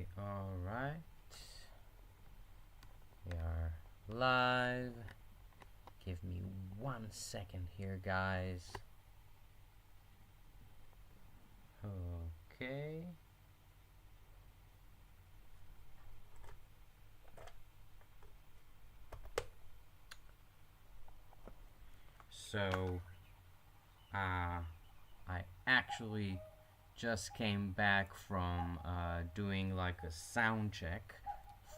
Okay, alright. We are live. Give me 1 second here, guys. Okay. So, I actually just came back from doing like a sound check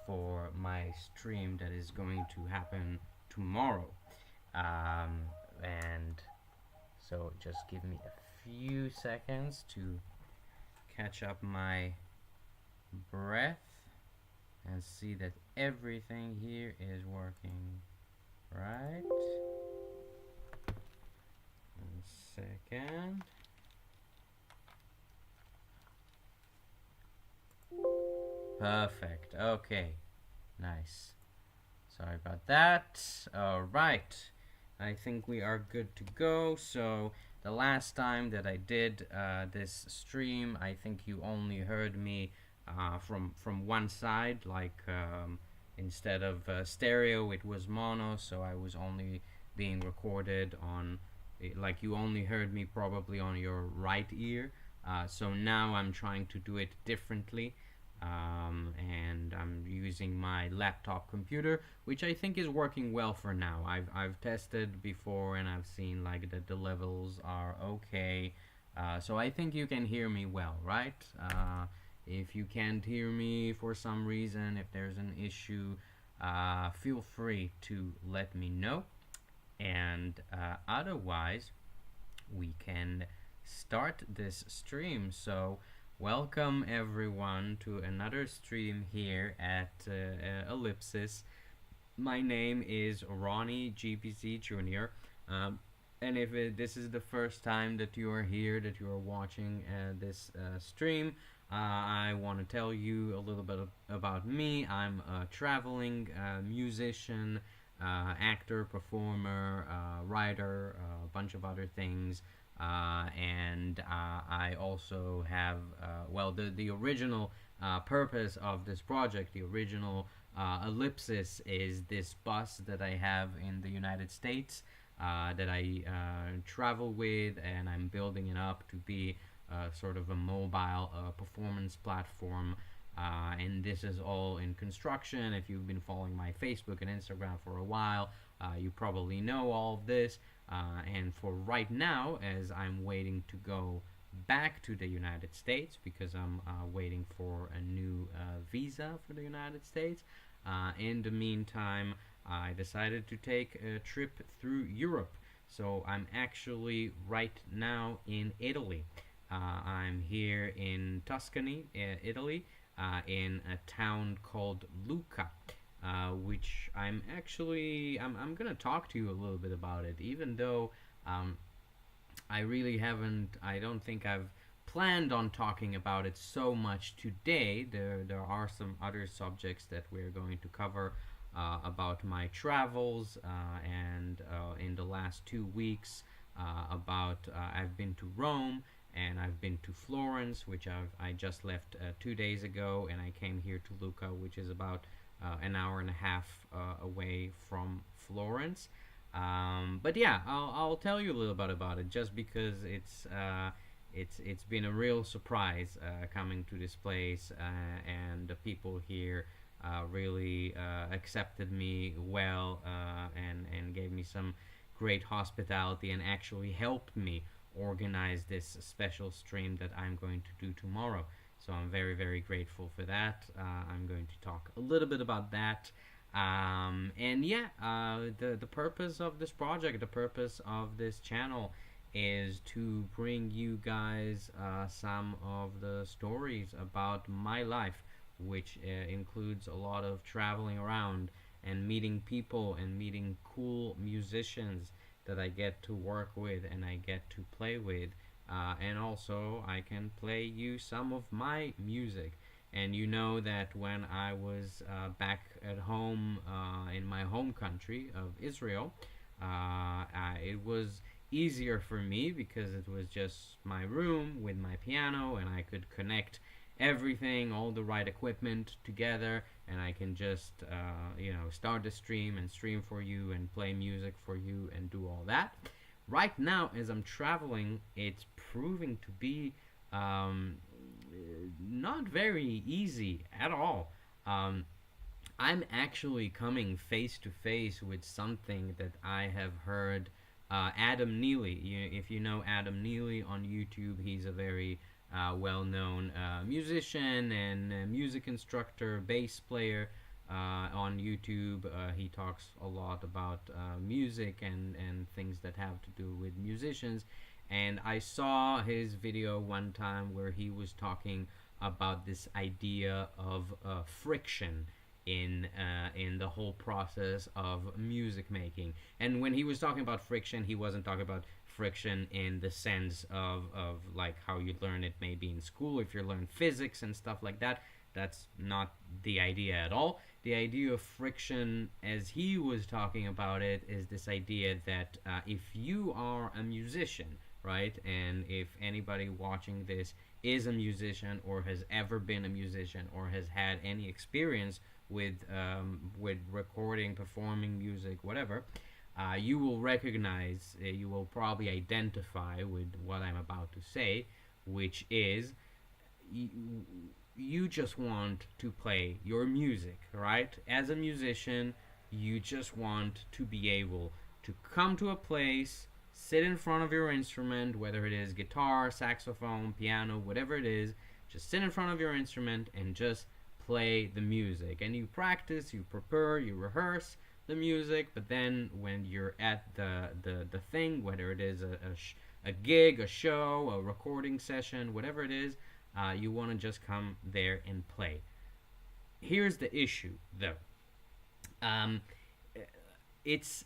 for my stream that is going to happen tomorrow. And so just give me a few seconds to catch up my breath and see that everything here is working right. 1 second. Perfect. Okay. Nice. Sorry about that. Alright. I think we are good to go. So the last time that I did this stream, I think you only heard me from one side, like instead of stereo, it was mono, so I was only being recorded on, like you only heard me probably on your right ear. So now I'm trying to do it differently. And I'm using my laptop computer, which I think is working well for now. I've tested before and I've seen like that the levels are okay. So I think you can hear me well, right? If you can't hear me for some reason, if there's an issue, feel free to let me know. And otherwise, we can start this stream. So welcome everyone to another stream here at Ellipsis. My name is Ronnie GPC Jr. And if this is the first time that you are here, that you are watching this stream, I want to tell you a little bit about me. I'm a traveling musician, actor, performer, writer, a bunch of other things. And I also have, the original purpose of this project, the original Ellipsis, is this bus that I have in the United States that I travel with, and I'm building it up to be sort of a mobile performance platform. And this is all in construction. If you've been following my Facebook and Instagram for a while, you probably know all of this. And for right now, as I'm waiting to go back to the United States, because I'm waiting for a new visa for the United States, in the meantime, I decided to take a trip through Europe. So I'm actually right now in Italy. I'm here in Tuscany, Italy, in a town called Lucca. Which I'm gonna talk to you a little bit about it, even though I really haven't, I don't think I've planned on talking about it so much today. There are some other subjects that we're going to cover about my travels, and in the last 2 weeks, I've been to Rome and I've been to Florence, which I just left 2 days ago, and I came here to Lucca, which is about an hour and a half away from Florence. But yeah, I'll tell you a little bit about it, just because it's been a real surprise coming to this place, and the people here really accepted me well, and gave me some great hospitality and actually helped me organize this special stream that I'm going to do tomorrow. So I'm very, very grateful for that. I'm going to talk a little bit about that. And yeah, the purpose of this project, the purpose of this channel, is to bring you guys some of the stories about my life, which includes a lot of traveling around and meeting people and meeting cool musicians that I get to work with and I get to play with. And also, I can play you some of my music. And you know that when I was back at home in my home country of Israel, it was easier for me because it was just my room with my piano, and I could connect everything, all the right equipment together, and I can just start the stream and stream for you and play music for you and do all that. Right now, as I'm traveling, it's proving to be um, not very easy at all. Um, I'm actually coming face to face with something that I have heard Adam Neely. If you know Adam Neely on YouTube, he's a very well known musician and music instructor, bass player on YouTube. He talks a lot about music and things that have to do with musicians. And I saw his video one time where he was talking about this idea of friction in the whole process of music making. And when he was talking about friction, he wasn't talking about friction in the sense of like how you learn it maybe in school if you learn physics and stuff like that. That's not the idea at all. The idea of friction, as he was talking about it, is this idea that if you are a musician, right, and if anybody watching this is a musician or has ever been a musician or has had any experience with recording, performing music, whatever, you will recognize, you will probably identify with what I'm about to say, which is you, you just want to play your music, right? As a musician, you just want to be able to come to a place, sit in front of your instrument, whether it is guitar, saxophone, piano, whatever it is, just sit in front of your instrument and just play the music. And you practice, you prepare, you rehearse the music, but then when you're at the thing, whether it is a gig, a show, a recording session, whatever it is, you want to just come there and play. Here's the issue, though. Um, it's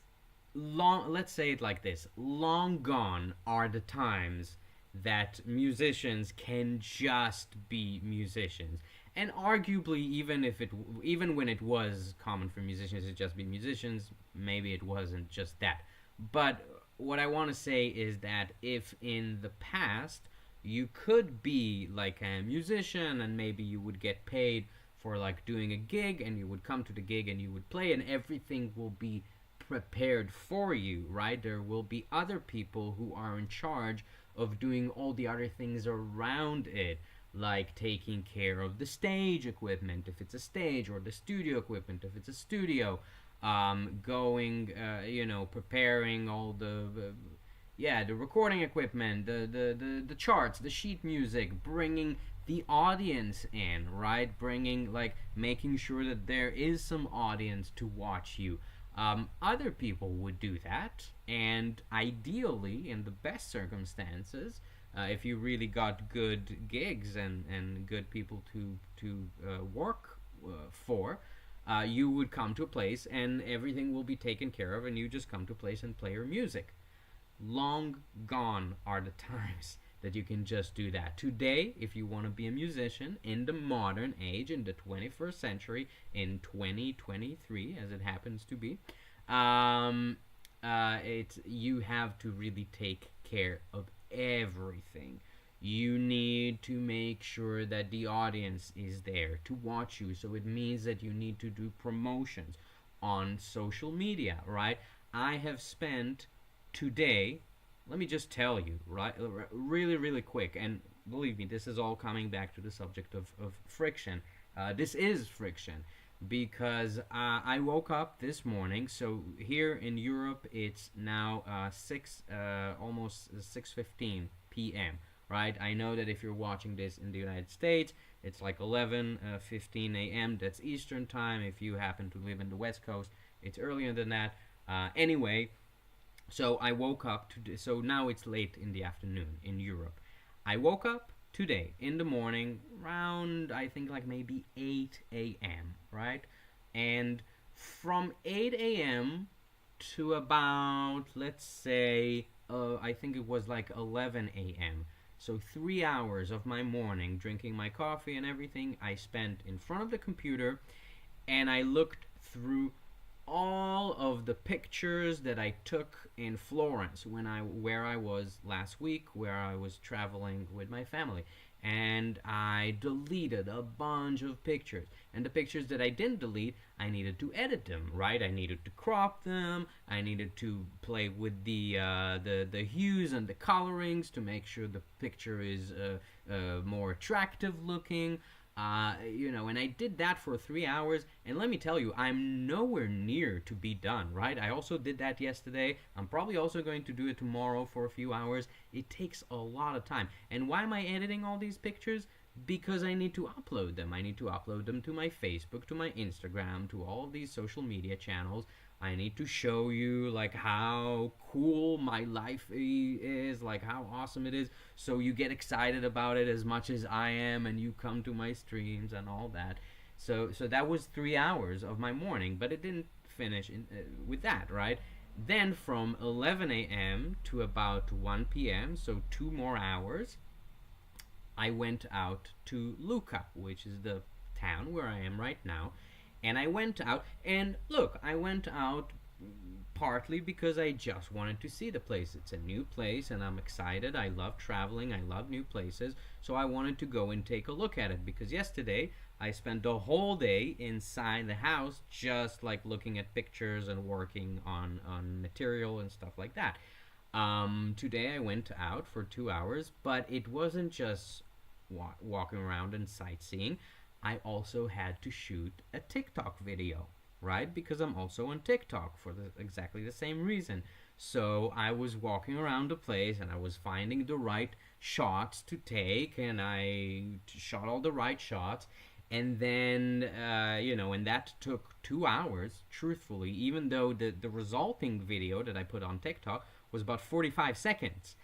long, let's say it like this, long gone are the times that musicians can just be musicians. And arguably, even when it was common for musicians to just be musicians, maybe it wasn't just that. But what I want to say is that if in the past you could be like a musician and maybe you would get paid for like doing a gig, and you would come to the gig and you would play and everything will be prepared for you, right? There will be other people who are in charge of doing all the other things around it, like taking care of the stage equipment if it's a stage, or the studio equipment if it's a studio, going, preparing all the recording equipment, the charts, the sheet music, bringing the audience in, right? Bringing, like, making sure that there is some audience to watch you. Other people would do that, and ideally, in the best circumstances, if you really got good gigs and good people to work for, you would come to a place and everything will be taken care of, and you just come to a place and play your music. Long gone are the times that you can just do that. Today, if you want to be a musician in the modern age, in the 21st century, in 2023, as it happens to be, you have to really take care of everything. You need to make sure that the audience is there to watch you. So it means that you need to do promotions on social media, right? I have spent today, let me just tell you, right, really, really quick, and believe me, this is all coming back to the subject of friction. This is friction because I woke up this morning. So here in Europe, it's now almost 6:15 p.m. Right? I know that if you're watching this in the United States, it's like 11:15 a.m. That's Eastern time. If you happen to live in the West Coast, it's earlier than that. Anyway. So I woke up so now it's late in the afternoon in Europe. I woke up today in the morning around, I think, like maybe 8 a.m., right? And from 8 a.m. to about, let's say, I think it was like 11 a.m. So 3 hours of my morning drinking my coffee and everything I spent in front of the computer, and I looked through all of the pictures that I took in Florence where I was last week, where I was traveling with my family. and I deleted a bunch of pictures. And the pictures that I didn't delete, I needed to edit them, right? I needed to crop them. I needed to play with the hues and the colorings to make sure the picture is more attractive looking. And I did that for 3 hours, and let me tell you, I'm nowhere near to be done, right? I also did that yesterday. I'm probably also going to do it tomorrow for a few hours. It takes a lot of time. And why am I editing all these pictures? Because I need to upload them. I need to upload them to my Facebook, to my Instagram, to all of these social media channels. I need to show you like how cool my life is, like how awesome it is, so you get excited about it as much as I am, and you come to my streams and all that. So that was 3 hours of my morning, but it didn't finish with that, right? Then from 11 a.m. to about 1 p.m., so 2 more hours, I went out to Lucca, which is the town where I am right now. And I went out, and look, I went out partly because I just wanted to see the place. It's a new place, and I'm excited. I love traveling, I love new places, so I wanted to go and take a look at it. Because yesterday, I spent the whole day inside the house just like looking at pictures and working on material and stuff like that. Today I went out for 2 hours, but it wasn't just walking around and sightseeing. I also had to shoot a TikTok video, right? Because I'm also on TikTok for exactly the same reason. So I was walking around the place, and I was finding the right shots to take, and I shot all the right shots. And then, and that took 2 hours, truthfully, even though the resulting video that I put on TikTok was about 45 seconds.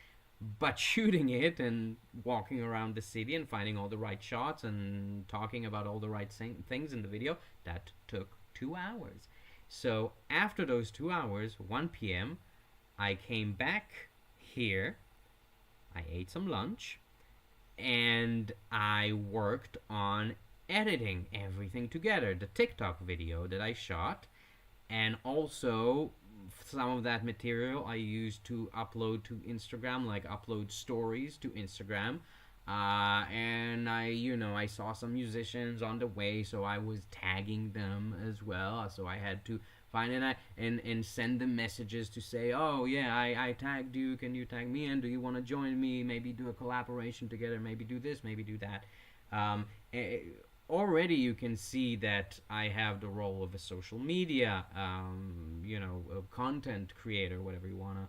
But shooting it and walking around the city and finding all the right shots and talking about all the right things in the video, that took 2 hours. So after those 2 hours, 1 p.m., I came back here, I ate some lunch, and I worked on editing everything together. The TikTok video that I shot, and also some of that material I used to upload to Instagram, like upload stories to Instagram. And I saw some musicians on the way, so I was tagging them as well. So I had to find and send them messages to say, oh yeah, I tagged you. Can you tag me? And do you want to join me? Maybe do a collaboration together. Maybe do this. Maybe do that. Um, Already you can see that I have the role of a social media, a content creator, whatever you want to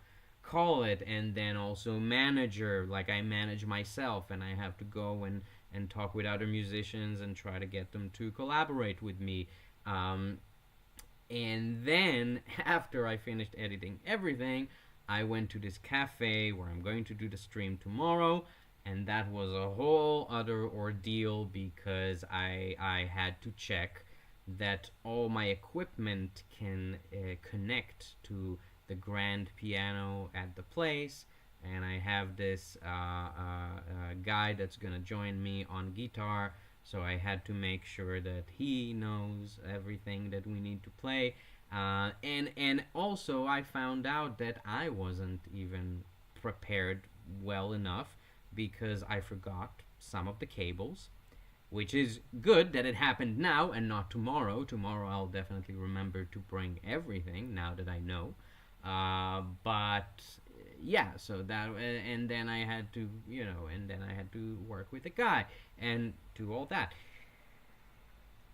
call it, and then also manager, like I manage myself, and I have to go and talk with other musicians and try to get them to collaborate with me. And then, after I finished editing everything, I went to this cafe where I'm going to do the stream tomorrow, and that was a whole other ordeal because I had to check that all my equipment can connect to the grand piano at the place, and I have this guy that's gonna join me on guitar, so I had to make sure that he knows everything that we need to play, and also I found out that I wasn't even prepared well enough because I forgot some of the cables, which is good that it happened now and not tomorrow. Tomorrow I'll definitely remember to bring everything now that I know. But yeah, so that, and then I had to, and then I had to work with the guy and do all that.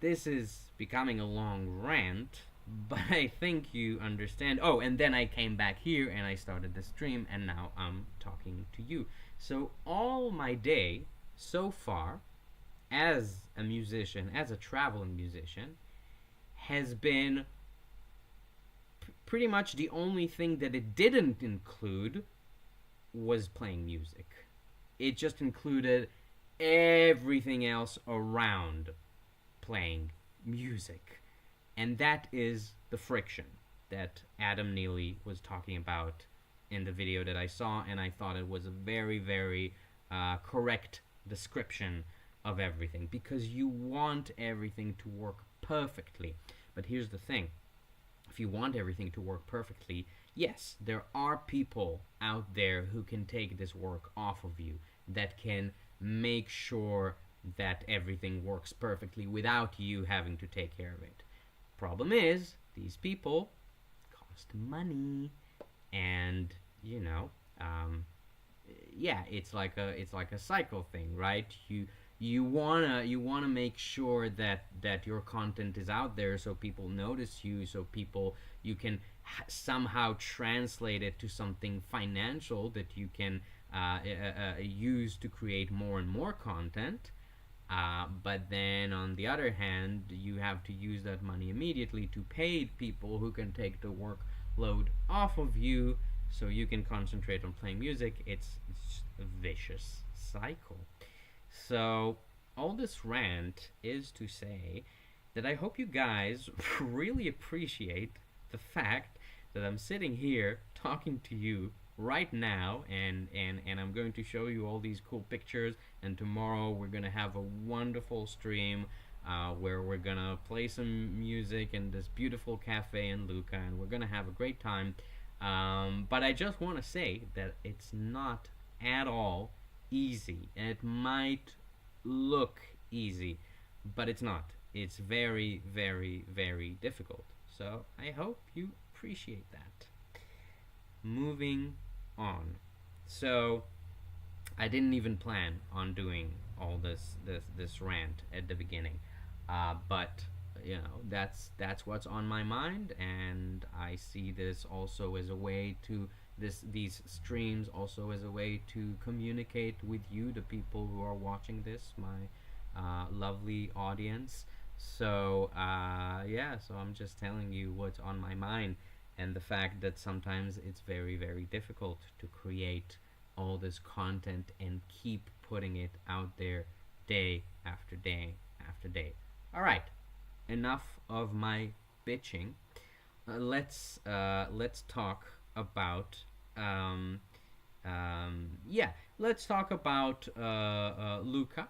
This is becoming a long rant, but I think you understand. Oh, and then I came back here and I started the stream, and now I'm talking to you. So all my day so far as a musician, as a traveling musician, has been pretty much the only thing that it didn't include was playing music. It just included everything else around playing music. And that is the friction that Adam Neely was talking about in the video that I saw, and I thought it was a very, very correct description of everything, because you want everything to work perfectly. But here's the thing. If you want everything to work perfectly, yes, there are people out there who can take this work off of you, that can make sure that everything works perfectly without you having to take care of it. Problem is, these people cost money, and you know, um, yeah, it's like a cycle thing, right? You wanna make sure that your content is out there, so people notice you, so people you can somehow translate it to something financial that you can use to create more and more content. But then on the other hand, you have to use that money immediately to paid people who can take the workload off of you so you can concentrate on playing music. It's a vicious cycle. So, all this rant is to say that I hope you guys really appreciate the fact that I'm sitting here talking to you right now, and I'm going to show you all these cool pictures, and tomorrow we're going to have a wonderful stream where we're going to play some music in this beautiful cafe in Lucca, and we're going to have a great time. But I just want to say that it's not at all easy. It might look easy, but it's not. It's very, very, very difficult. So I hope you appreciate that. Moving on. So I didn't even plan on doing all this rant at the beginning, but that's what's on my mind, and I see this also as a way to these streams also as a way to communicate with you, the people who are watching this, my lovely audience. So yeah, so I'm just telling you what's on my mind, and the fact that sometimes it's very, very difficult to create all this content and keep putting it out there day after day after day. All right, enough of my bitching. Let's talk about yeah, let's talk about Luca,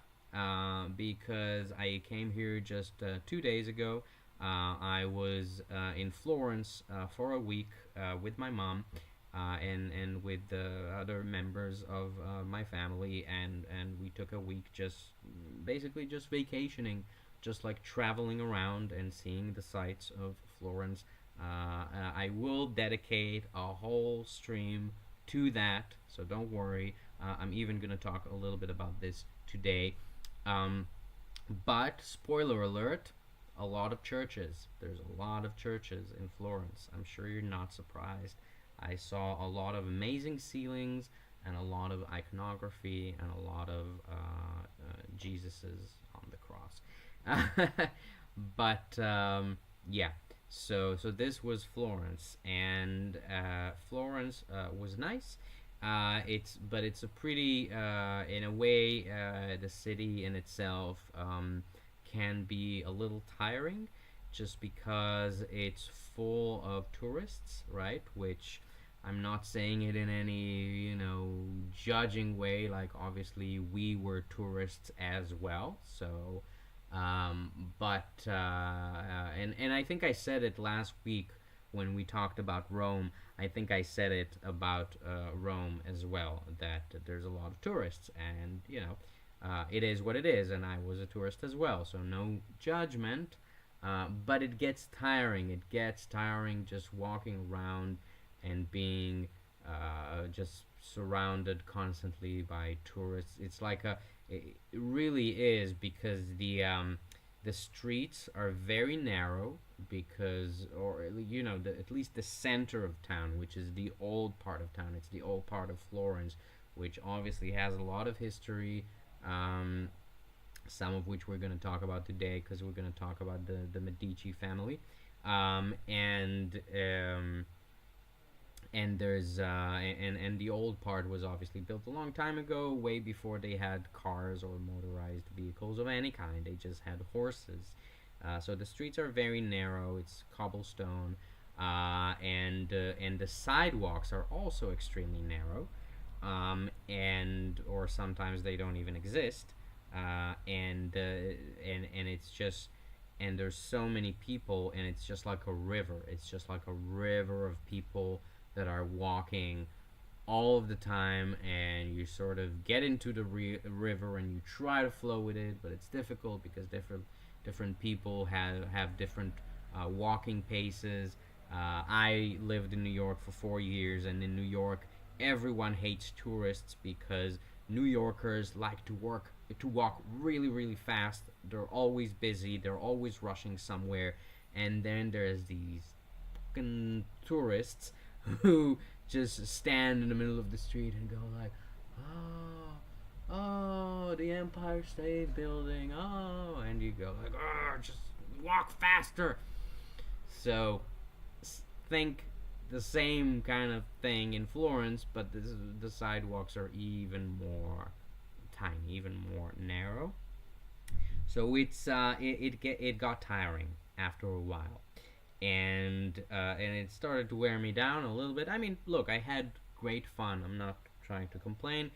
because I came here just 2 days ago. I was in Florence for a week with my mom, and with the other members of my family, and we took a week just basically just vacationing, just like traveling around and seeing the sights of Florence. I will dedicate a whole stream to that, so don't worry. I'm even going to talk a little bit about this today. Um, but, spoiler alert, a lot of churches. There's a lot of churches in Florence. I'm sure you're not surprised. I saw a lot of amazing ceilings and a lot of iconography and a lot of Jesuses on the cross. But yeah, so this was Florence, and Florence was nice. It's a pretty in a way the city in itself can be a little tiring, just because it's full of tourists, right? Which I'm not saying it in any judging way. Like, obviously we were tourists as well, so but and I think I said it last week when we talked about Rome. I think I said it about Rome as well, that there's a lot of tourists, and it is what it is, and I was a tourist as well, so no judgment. But it gets tiring. It gets tiring just walking around and being just surrounded constantly by tourists. It's like it really is, because the streets are very narrow, because, or at least the center of town, which is the old part of town. It's the old part of Florence, which obviously has a lot of history. Some of which we're going to talk about today, because we're going to talk about the Medici family, and there's and the old part was obviously built a long time ago, way before they had cars or motorized vehicles of any kind. They just had horses. So the streets are very narrow. It's cobblestone, and the sidewalks are also extremely narrow, and or sometimes they don't even exist. And it's just, and there's so many people, and it's just like a river. It's just like a river of people that are walking all of the time, and you sort of get into the river and you try to flow with it, but it's difficult because different people have different walking paces. I lived in New York for 4 years, and in New York, everyone hates tourists because New Yorkers like to walk really really fast. They're always busy. They're always rushing somewhere, and then there's these fucking tourists who just stand in the middle of the street and go like, oh, oh, the Empire State Building, oh, and you go like, oh, just walk faster. So think the same kind of thing in Florence, but the sidewalks are even more tiny, even more narrow. So it got tiring after a while, and it started to wear me down a little bit. I mean, look, I had great fun. I'm not trying to complain,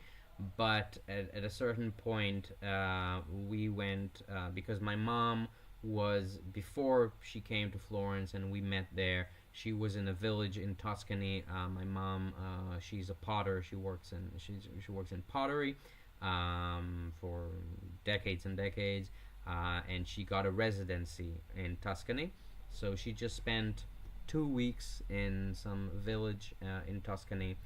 but at a certain point, we went because my mom was before she came to Florence, and we met there. She was in a village in Tuscany. My mom, she's a potter. She works in pottery for decades and decades, and she got a residency in Tuscany. So she just spent 2 weeks in some village in Tuscany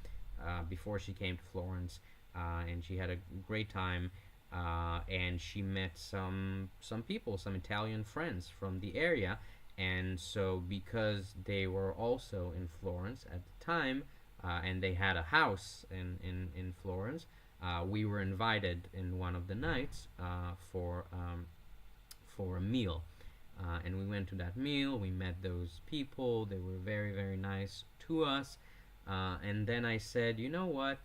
before she came to Florence, and she had a great time. And she met some people, some Italian friends from the area, and so because they were also in Florence at the time, and they had a house in Florence, we were invited in one of the nights for a meal. And we went to that meal. We met those people. They were very, very nice to us. And then I said, you know what?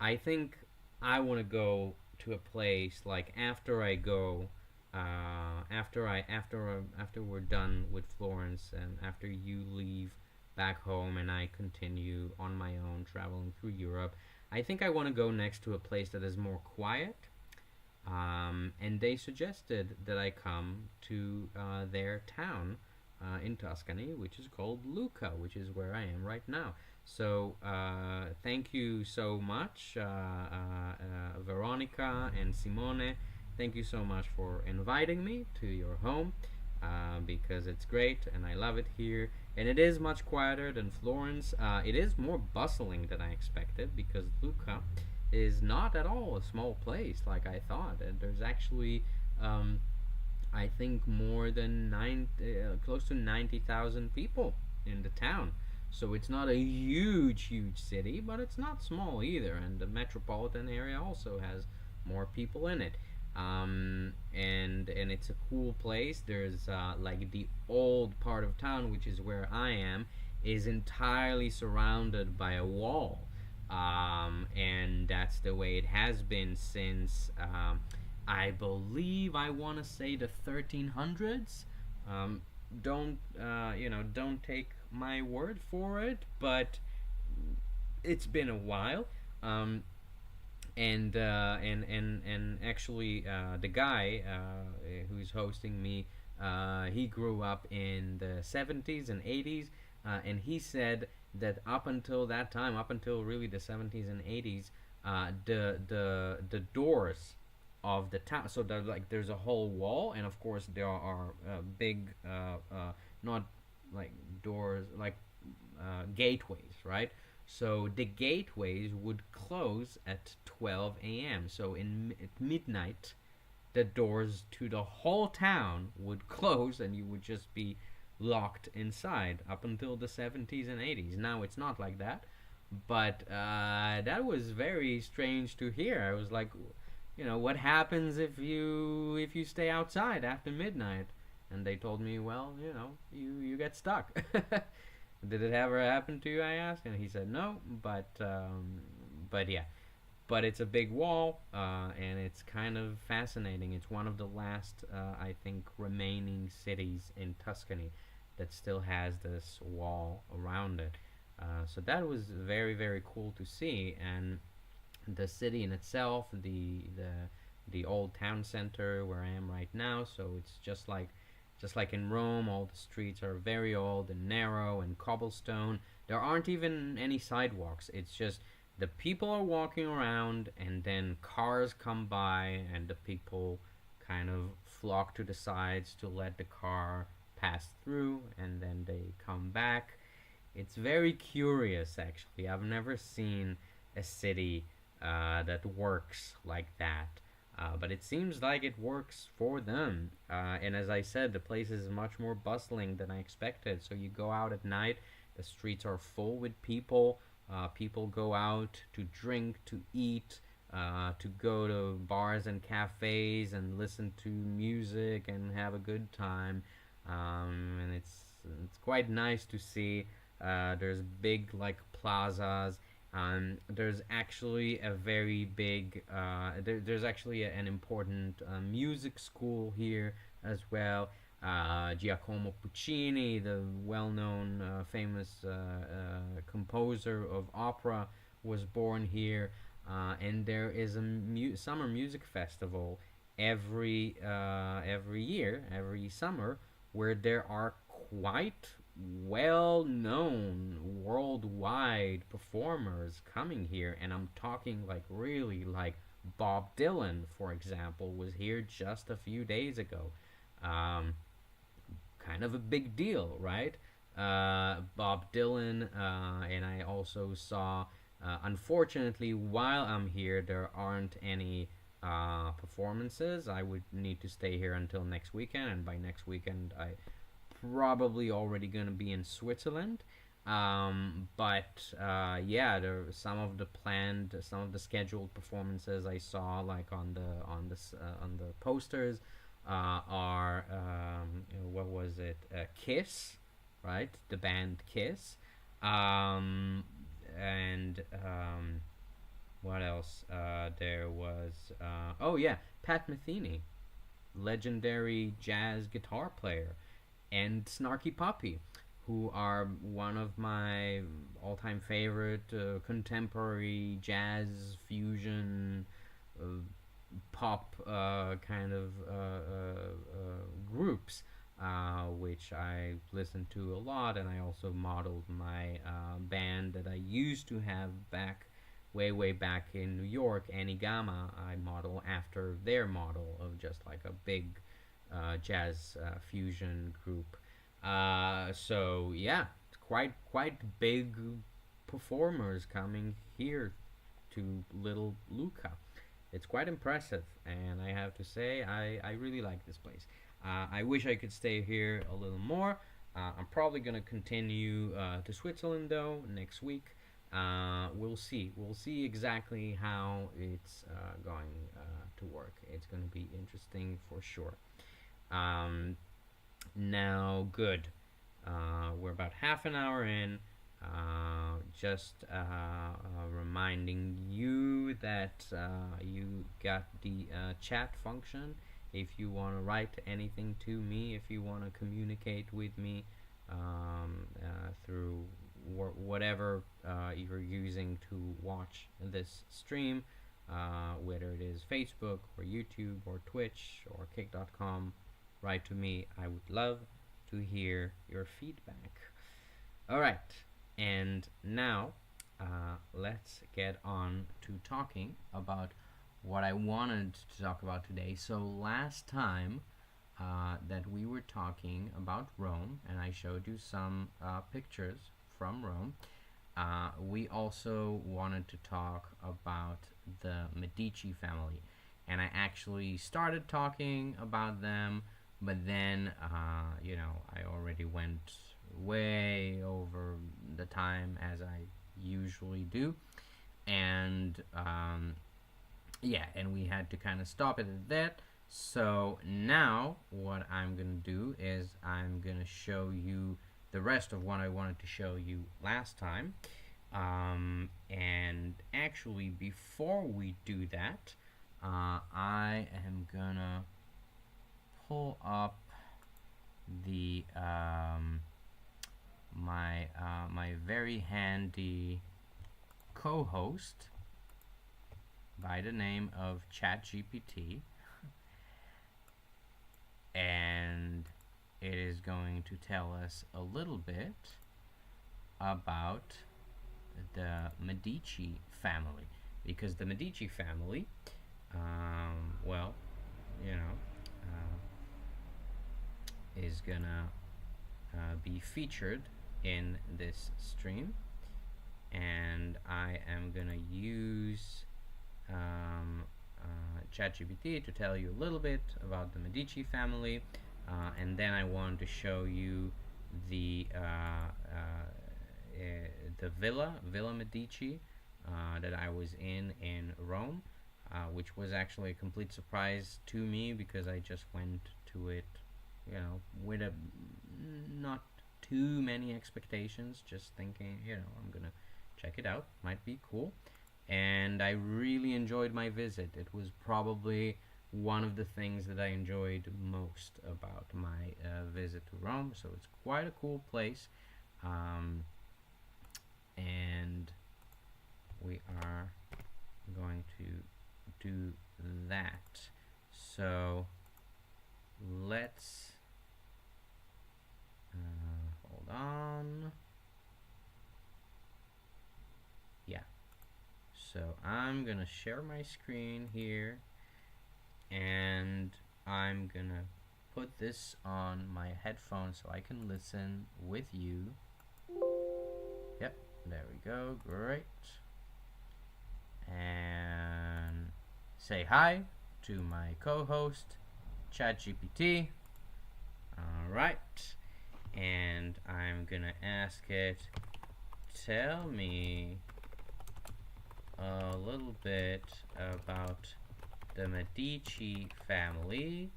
I think I want to go to a place like after I go, after we're done with Florence, and after you leave back home, and I continue on my own traveling through Europe. I think I want to go next to a place that is more quiet, and they suggested that I come to their town in Tuscany, which is called Lucca, which is where I am right now. So thank you so much, Veronica and Simone. Thank you so much for inviting me to your home, because it's great and I love it here. And it is much quieter than Florence. It is more bustling than I expected, because Lucca is not at all a small place like I thought. And there's actually, I think, more than close to 90,000 people in the town. So it's not a huge city, but it's not small either. And the metropolitan area also has more people in it. And it's a cool place. There's like the old part of town, which is where I am, is entirely surrounded by a wall, and that's the way it has been since I believe, I want to say, the 1300s. Don't take my word for it, but it's been a while. And actually, the guy who's hosting me, he grew up in the 70s and 80s, and he said that up until that time, up until really the 70s and 80s, the doors of the town, so there's a whole wall, and of course there are big, not like doors, like gateways, right? So the gateways would close at 12 a.m. So at midnight, the doors to the whole town would close, and you would just be locked inside up until the 70s and 80s. Now it's not like that, but that was very strange to hear. I was like, what happens if you stay outside after midnight? And they told me, well, you get stuck. Did it ever happen to you? I asked, and he said no. But yeah, but it's a big wall, and it's kind of fascinating. It's one of the last, I think, remaining cities in Tuscany that still has this wall around it. So that was very, very cool to see. And the city in itself, the old town center where I am right now. So it's just like Just like in Rome, all the streets are very old and narrow and cobblestone. There aren't even any sidewalks. It's just the people are walking around, and then cars come by, and the people kind of flock to the sides to let the car pass through, and then they come back. It's very curious, actually. I've never seen a city that works like that. But it seems like it works for them. And as I said, the place is much more bustling than I expected. So you go out at night, the streets are full with people. People go out to drink, to eat, to go to bars and cafes and listen to music and have a good time. And it's quite nice to see. There's big like plazas. There's actually a very big. There's actually an important music school here as well. Giacomo Puccini, the well-known, famous composer of opera, was born here, and there is a summer music festival every year, every summer, where there are quite well-known worldwide performers coming here, and I'm talking like really like Bob Dylan, for example, was here just a few days ago. Um, Kind of a big deal, right? Bob Dylan, and I also saw. Unfortunately, while I'm here, there aren't any performances. I would need to stay here until next weekend, and by next weekend, I probably already gonna be in Switzerland. But yeah, there are some of the scheduled performances I saw, like on the posters, are what was it? Kiss, right? The band Kiss, and what else? There was oh yeah, Pat Metheny, legendary jazz guitar player, and Snarky Puppy, who are one of my all-time favorite contemporary jazz fusion uh, pop kind of groups, which I listen to a lot, and I also modeled my band that I used to have back way back in New York, Anigama. I model after their model of just like a big jazz fusion group. So yeah, quite big performers coming here to Little Luca. It's quite impressive, and I have to say, I really like this place. I wish I could stay here a little more. I'm probably gonna continue to Switzerland though next week. We'll see. We'll see exactly how it's going to work. It's gonna be interesting for sure. Um, Now, good. We're about half an hour in. Just reminding you that you got the chat function. If you want to write anything to me, if you want to communicate with me through whatever you're using to watch this stream, whether it is Facebook or YouTube or Twitch or Kick.com, write to me. I would love to hear your feedback. All right, and now let's get on to talking about what I wanted to talk about today. So last time that we were talking about Rome, and I showed you some pictures from Rome, we also wanted to talk about the Medici family. And I actually started talking about them, but then, I already went way over the time as I usually do. And, yeah, and we had to kind of stop it at that. So now what I'm going to do is I'm going to show you the rest of what I wanted to show you last time. And actually, before we do that, I am going to pull up the my very handy co-host by the name of ChatGPT, and it is going to tell us a little bit about the Medici family, because the Medici family, well, you know, is gonna be featured in this stream, and I am gonna use ChatGPT to tell you a little bit about the Medici family, and then I want to show you the Villa Medici that I was in Rome, which was actually a complete surprise to me because I just went to it, you know, with not too many expectations, just thinking, you know, I'm gonna check it out, might be cool. And I really enjoyed my visit. It was probably one of the things that I enjoyed most about my visit to Rome. So it's quite a cool place, and we are going to do that. So let's hold on. Yeah. So I'm gonna share my screen here, and I'm gonna put this on my headphones so I can listen with you. Yep, there we go, great. And say hi to my co-host, ChatGPT. Alright, and I'm gonna ask it, tell me a little bit about the Medici family,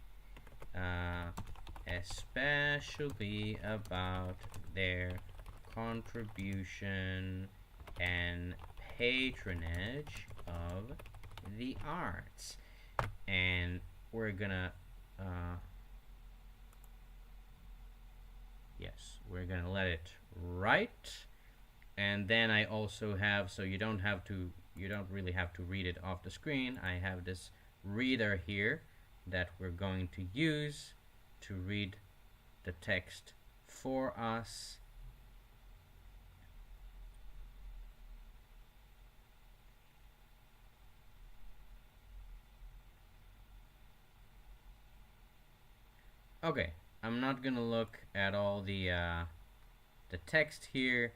especially about their contribution and patronage of the arts. And we're gonna yes, we're gonna let it write, and then I also have, so you don't really have to read it off the screen, I have this reader here that we're going to use to read the text for us. Okay, I'm not gonna look at all the text here.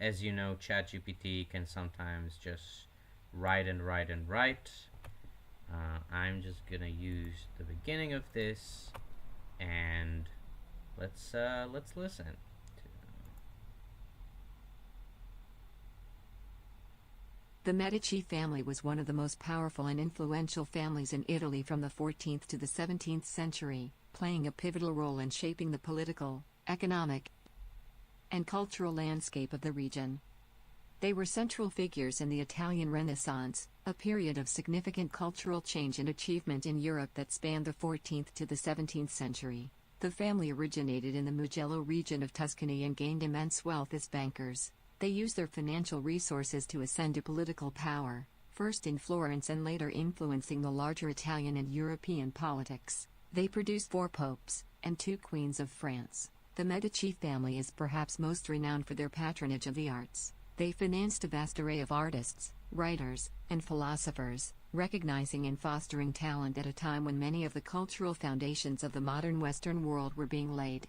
As you know, ChatGPT can sometimes just write and write and write. I'm just gonna use the beginning of this, and let's listen. The Medici family was one of the most powerful and influential families in Italy from the 14th to the 17th century, playing a pivotal role in shaping the political, economic, and cultural landscape of the region. They were central figures in the Italian Renaissance, a period of significant cultural change and achievement in Europe that spanned the 14th to the 17th century. The family originated in the Mugello region of Tuscany and gained immense wealth as bankers. They used their financial resources to ascend to political power, first in Florence and later influencing the larger Italian and European politics. They produced 4 popes and 2 queens of France. The Medici family is perhaps most renowned for their patronage of the arts. They financed a vast array of artists, writers, and philosophers, recognizing and fostering talent at a time when many of the cultural foundations of the modern Western world were being laid.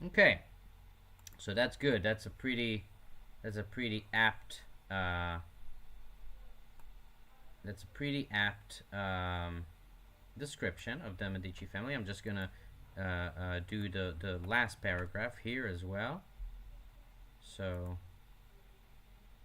Okay, so that's good. That's a pretty apt description of the Medici family. I'm just gonna do the last paragraph here as well. So,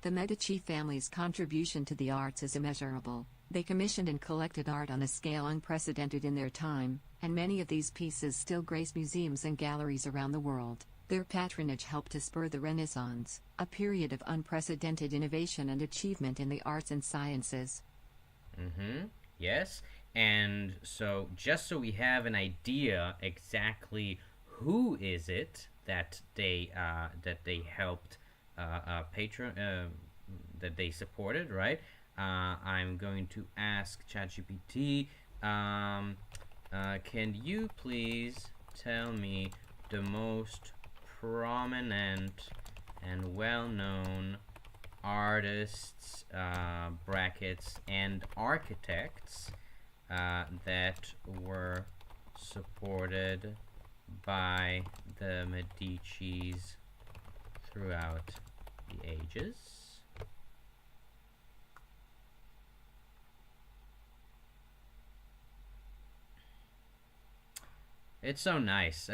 the Medici family's contribution to the arts is immeasurable. They commissioned and collected art on a scale unprecedented in their time, and many of these pieces still grace museums and galleries around the world. Their patronage helped to spur the Renaissance, a period of unprecedented innovation and achievement in the arts and sciences. Yes, and so just so we have an idea exactly who is it that they helped that they supported, right? I'm going to ask ChatGPT, can you please tell me the most prominent and well-known artists, brackets, and architects that were supported by the Medicis throughout the ages. It's so nice.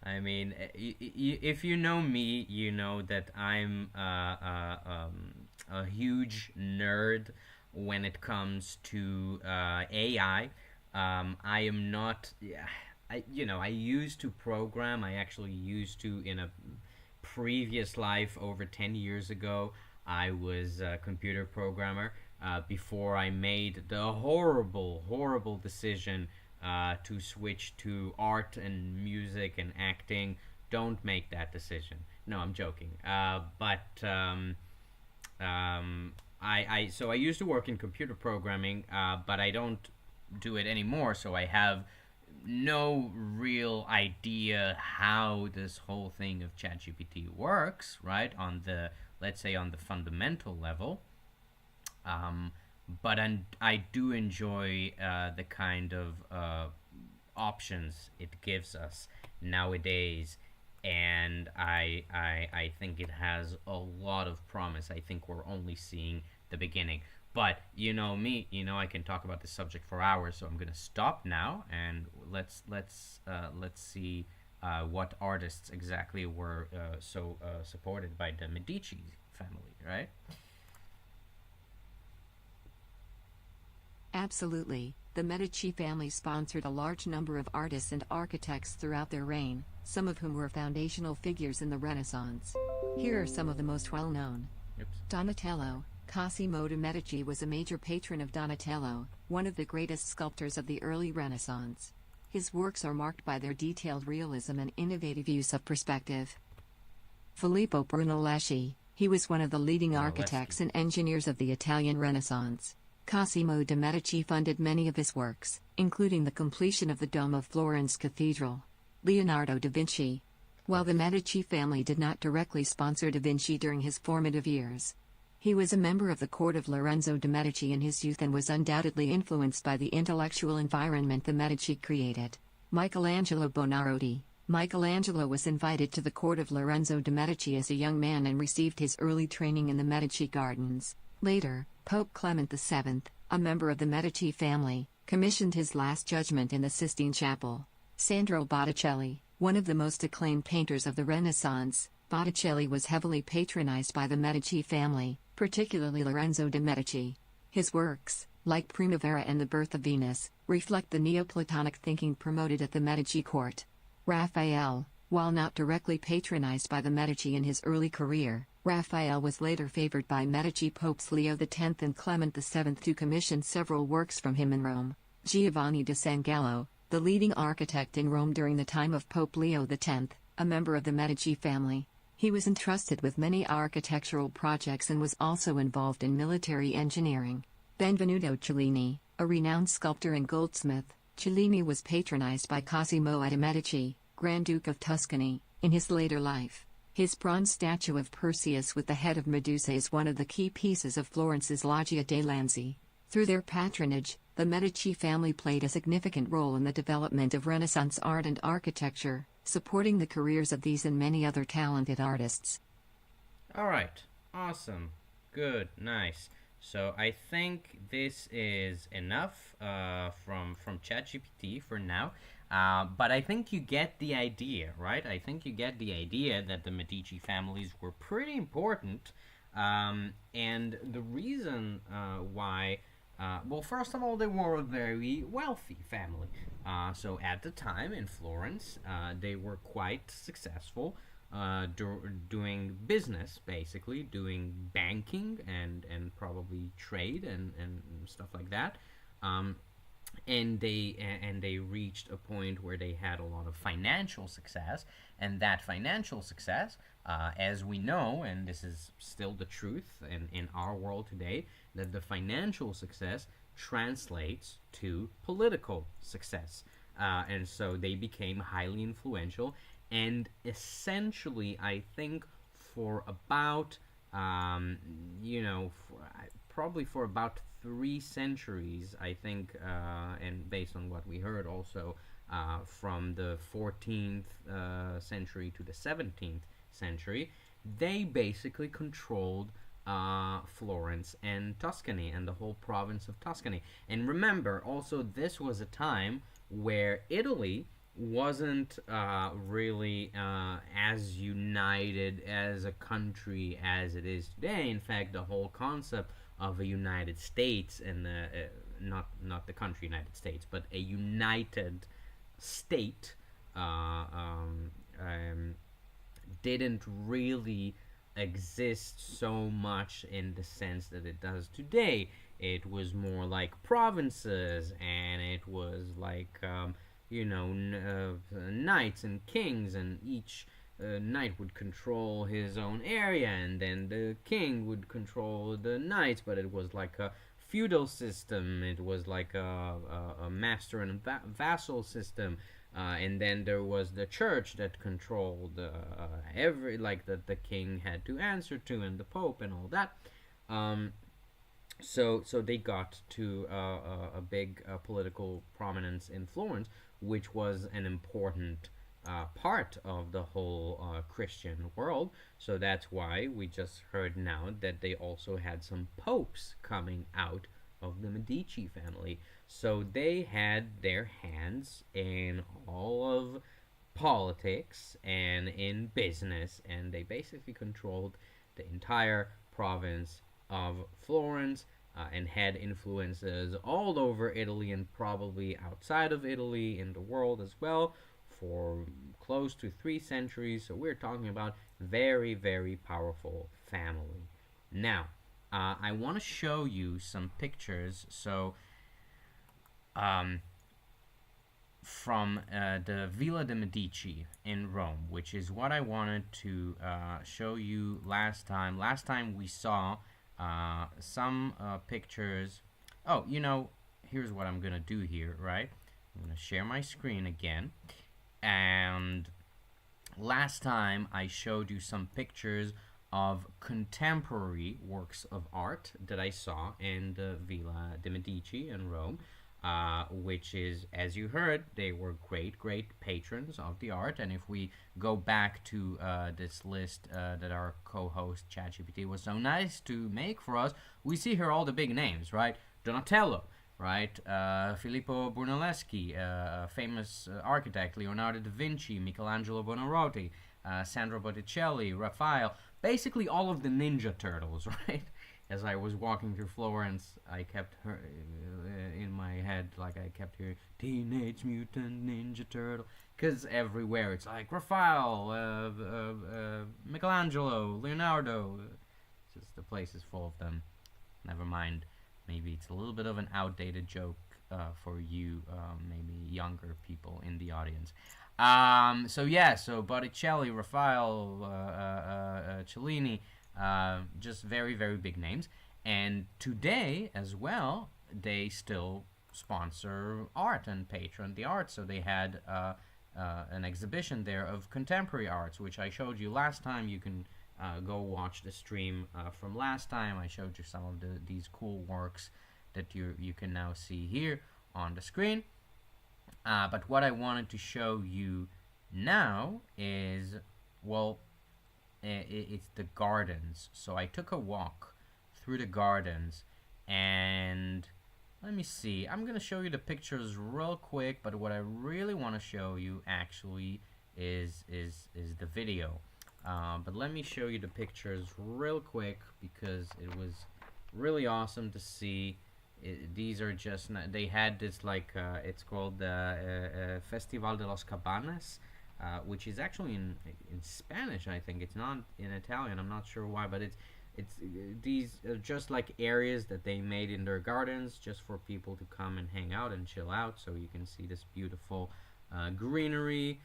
I mean, if you know me, you know that I'm a huge nerd when it comes to AI. I am not. Yeah, I used to program. I actually used to in a previous life over 10 years ago. I was a computer programmer before I made the horrible decision to switch to art and music and acting. Don't make that decision. No, I'm joking. So I used to work in computer programming, but I don't do it anymore. So I have no real idea how this whole thing of ChatGPT works, right? On the, let's say, on the fundamental level. Um, but I do enjoy the kind of options it gives us nowadays, and I think it has a lot of promise. I think we're only seeing the beginning. But you know me, I can talk about this subject for hours, so I'm gonna stop now and let's see what artists exactly were supported by the Medici family, right? Absolutely. The Medici family sponsored a large number of artists and architects throughout their reign, some of whom were foundational figures in the Renaissance. Here are some of the most well-known. Oops. Donatello. Cosimo de' Medici was a major patron of Donatello, one of the greatest sculptors of the early Renaissance. His works are marked by their detailed realism and innovative use of perspective. Filippo Brunelleschi. He was one of the leading architects and engineers of the Italian Renaissance. Cosimo de' Medici funded many of his works, including the completion of the Dome of Florence Cathedral. Leonardo da Vinci. While the Medici family did not directly sponsor da Vinci during his formative years, he was a member of the court of Lorenzo de' Medici in his youth and was undoubtedly influenced by the intellectual environment the Medici created. Michelangelo Buonarroti. Michelangelo was invited to the court of Lorenzo de' Medici as a young man and received his early training in the Medici Gardens. Later, Pope Clement VII, a member of the Medici family, commissioned his Last Judgment in the Sistine Chapel. Sandro Botticelli, one of the most acclaimed painters of the Renaissance, Botticelli was heavily patronized by the Medici family, particularly Lorenzo de' Medici. His works, like Primavera and The Birth of Venus, reflect the Neoplatonic thinking promoted at the Medici court. Raphael, while not directly patronized by the Medici in his early career, Raphael was later favored by Medici popes Leo X and Clement VII to commission several works from him in Rome. Giovanni da San Gallo, the leading architect in Rome during the time of Pope Leo X, a member of the Medici family. He was entrusted with many architectural projects and was also involved in military engineering. Benvenuto Cellini, a renowned sculptor and goldsmith, Cellini was patronized by Cosimo de' Medici, Grand Duke of Tuscany, in his later life. His bronze statue of Perseus with the head of Medusa is one of the key pieces of Florence's Loggia dei Lanzi. Through their patronage, the Medici family played a significant role in the development of Renaissance art and architecture, supporting the careers of these and many other talented artists. All right. Awesome. Good. Nice. So I think this is enough from ChatGPT for now. But I think you get the idea, right? I think you get the idea that the Medici families were pretty important. And the reason why, well, first of all, they were a very wealthy family. So at the time in Florence, they were quite successful doing business, basically, doing banking and probably trade and stuff like that. And they reached a point where they had a lot of financial success, and that financial success, as we know, and this is still the truth in our world today, that the financial success translates to political success. and so they became highly influential. And essentially, I think for about you know probably for about 3 centuries, I think, and based on what we heard also, from the 14th century to the 17th century, they basically controlled Florence and Tuscany and the whole province of Tuscany. And remember, also, this was a time where Italy wasn't really as united as a country as it is today. In fact, the whole concept of a United States, and not the country United States, but a united state, uh, um, um, didn't really exist so much in the sense that it does today. It was more like provinces, and it was like knights and kings, and each knight would control his own area, and then the king would control the knights. But it was like a feudal system. It was like a master and vassal system. And then there was the church that controlled every, like, that the king had to answer to, and the pope and all that. Um, so they got to a big political prominence in Florence, which was an important part of the whole Christian world. So that's why we just heard now that they also had some popes coming out of the Medici family. So they had their hands in all of politics and in business, and they basically controlled the entire province of Florence, and had influences all over Italy and probably outside of Italy in the world as well for close to 3 centuries. So we're talking about very, very powerful family. Now, I want to show you some pictures. So, um, from the Villa de' Medici in Rome, which is what I wanted to show you last time. Last time we saw some pictures. Oh, here's what I'm going to do here, right? I'm going to share my screen again. And last time I showed you some pictures of contemporary works of art that I saw in the Villa de' Medici in Rome. Which is, as you heard, they were great, great patrons of the art. And if we go back to this list that our co-host ChatGPT was so nice to make for us, we see here all the big names, right? Donatello, right? Filippo Brunelleschi, famous architect, Leonardo da Vinci, Michelangelo Buonarroti, Sandro Botticelli, Raphael, basically all of the Ninja Turtles, right? As I was walking through Florence, I kept in my head, like, I kept hearing Teenage Mutant Ninja Turtle, because everywhere it's like Raphael, Michelangelo, Leonardo. Just the place is full of them. Never mind. Maybe it's a little bit of an outdated joke for you, maybe younger people in the audience. So Botticelli, Raphael, Cellini. Just very, very big names. And today as well, they still sponsor art and patron the art. So they had an exhibition there of contemporary arts, which I showed you last time. You can go watch the stream from last time. I showed you some of these cool works that you can now see here on the screen. But what I wanted to show you now is, well, it's the gardens. So I took a walk through the gardens, and let me see. I'm gonna show you the pictures real quick, but what I really want to show you actually is the video. But let me show you the pictures real quick because it was really awesome to see. These are just they had this, like, it's called the Festival de los Cabanas. Which is actually in Spanish, I think. It's not in Italian. I'm not sure why, but it's these are just like areas that they made in their gardens just for people to come and hang out and chill out. So you can see this beautiful greenery,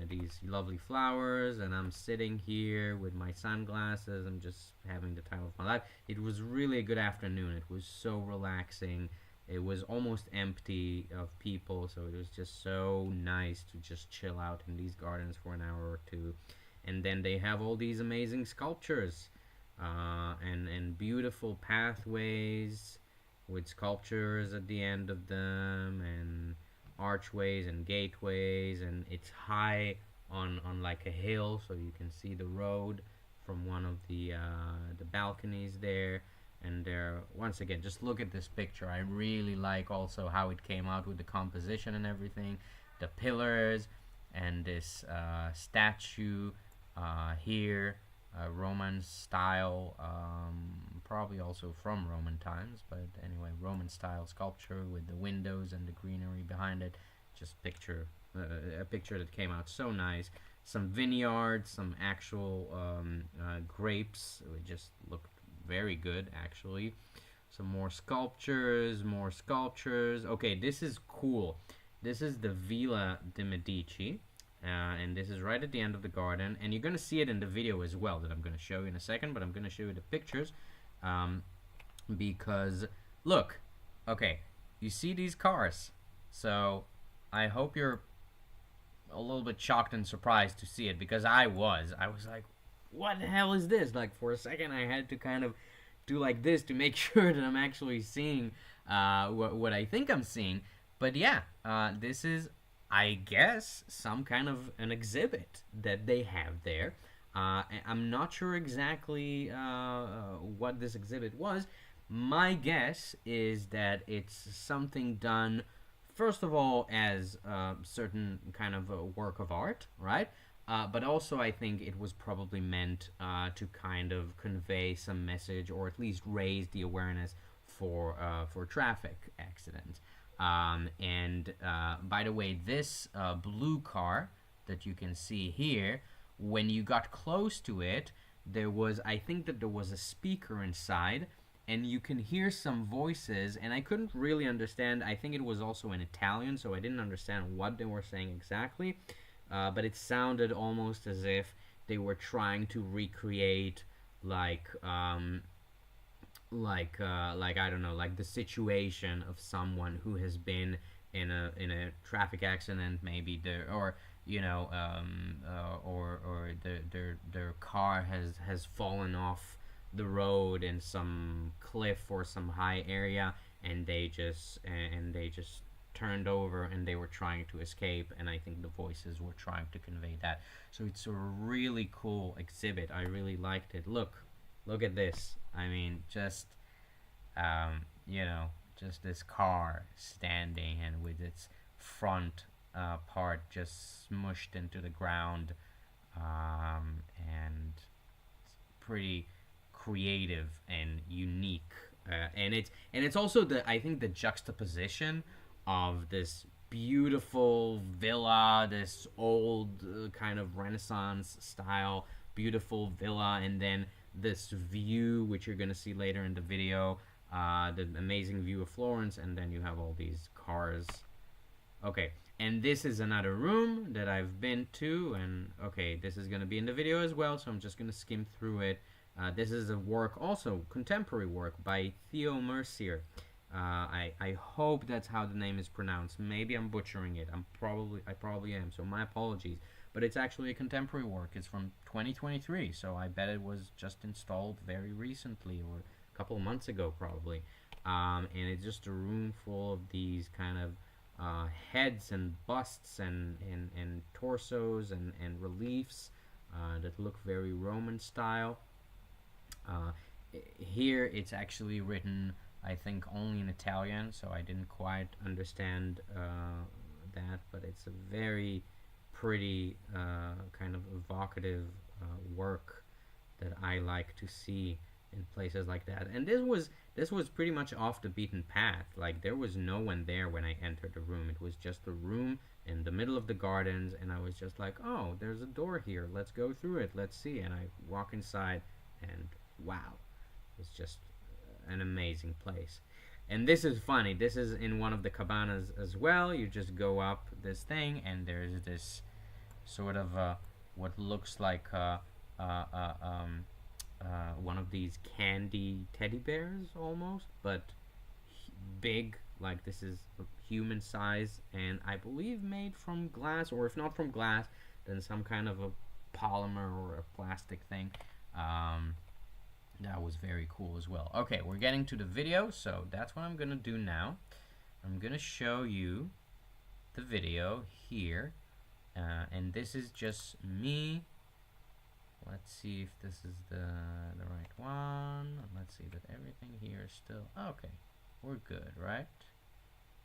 these lovely flowers, and I'm sitting here with my sunglasses. I'm just having the time of my life. It was really a good afternoon. It was so relaxing. it was almost empty of people, so it was just so nice to just chill out in these gardens for an hour or two. And then they have all these amazing sculptures, and beautiful pathways with sculptures at the end of them, and archways and gateways, and it's high on like a hill, so you can see the road from one of the balconies there. And there, once again, just look at this picture. I really like also how it came out with the composition and everything, the pillars, and this statue here, Roman style, probably also from Roman times, but anyway, Roman style sculpture with the windows and the greenery behind it. Just picture a picture that came out so nice. Some vineyards, some actual grapes. It just looked very good, actually. Some more sculptures, more sculptures. Okay, this is cool. This is the Villa de Medici. And this is right at the end of the garden, and you're going to see it in the video as well that I'm going to show you in a second, but I'm going to show you the pictures, because look, okay, you see these cars, so I hope you're a little bit shocked and surprised to see it, because I was like, what the hell is this? Like, for a second I had to kind of do like this to make sure that I'm actually seeing what I think I'm seeing. But yeah, this is, I guess, some kind of an exhibit that they have there. I'm not sure exactly what this exhibit was. My guess is that it's something done, first of all, as a certain kind of a work of art, right? But also, I think it was probably meant to kind of convey some message, or at least raise the awareness for traffic accidents. And by the way, this blue car that you can see here, when you got close to it, I think that there was a speaker inside, and you can hear some voices, and I couldn't really understand. I think it was also in Italian, so I didn't understand what they were saying exactly, but it sounded almost as if they were trying to recreate like I don't know, like the situation of someone who has been in a traffic accident, maybe or their car has fallen off the road in some cliff or some high area, and they just turned over, and they were trying to escape, and I think the voices were trying to convey that. So it's a really cool exhibit. I really liked it. Look at this. I mean, just just this car standing, and with its front part just smushed into the ground, and it's pretty creative and unique, and it's also I think the juxtaposition of this beautiful villa, this old kind of Renaissance style beautiful villa, and then this view, which you're gonna see later in the video, the amazing view of Florence, and then you have all these cars. Okay, and this is another room that I've been to, and okay, this is gonna be in the video as well, so I'm just gonna skim through it. This is a work, also contemporary work, by Theo Mercier. I hope that's how the name is pronounced. Maybe I'm butchering it. I probably am, so my apologies. But it's actually a contemporary work. It's from 2023, so I bet it was just installed very recently, or a couple of months ago probably. And it's just a room full of these kind of heads and busts and torsos and reliefs that look very Roman style. Here it's actually written, I think, only in Italian, so I didn't quite understand that, but it's a very pretty kind of evocative work that I like to see in places like that. And this was pretty much off the beaten path. Like, there was no one there when I entered the room. It was just a room in the middle of the gardens, and I was just like, oh, there's a door here, let's go through it, let's see. And I walk inside, and wow, it's just an amazing place. And this is funny, this is in one of the cabanas as well. You just go up this thing, and there's this sort of what looks like one of these candy teddy bears almost, but big, like this is human size, and I believe made from glass, or if not from glass, then some kind of a polymer or a plastic thing. That was very cool as well. Okay, we're getting to the video, so that's what I'm gonna do now. I'm gonna show you the video here, and this is just me. Let's see if this is the right one. Let's see that everything here is still okay. We're good, right?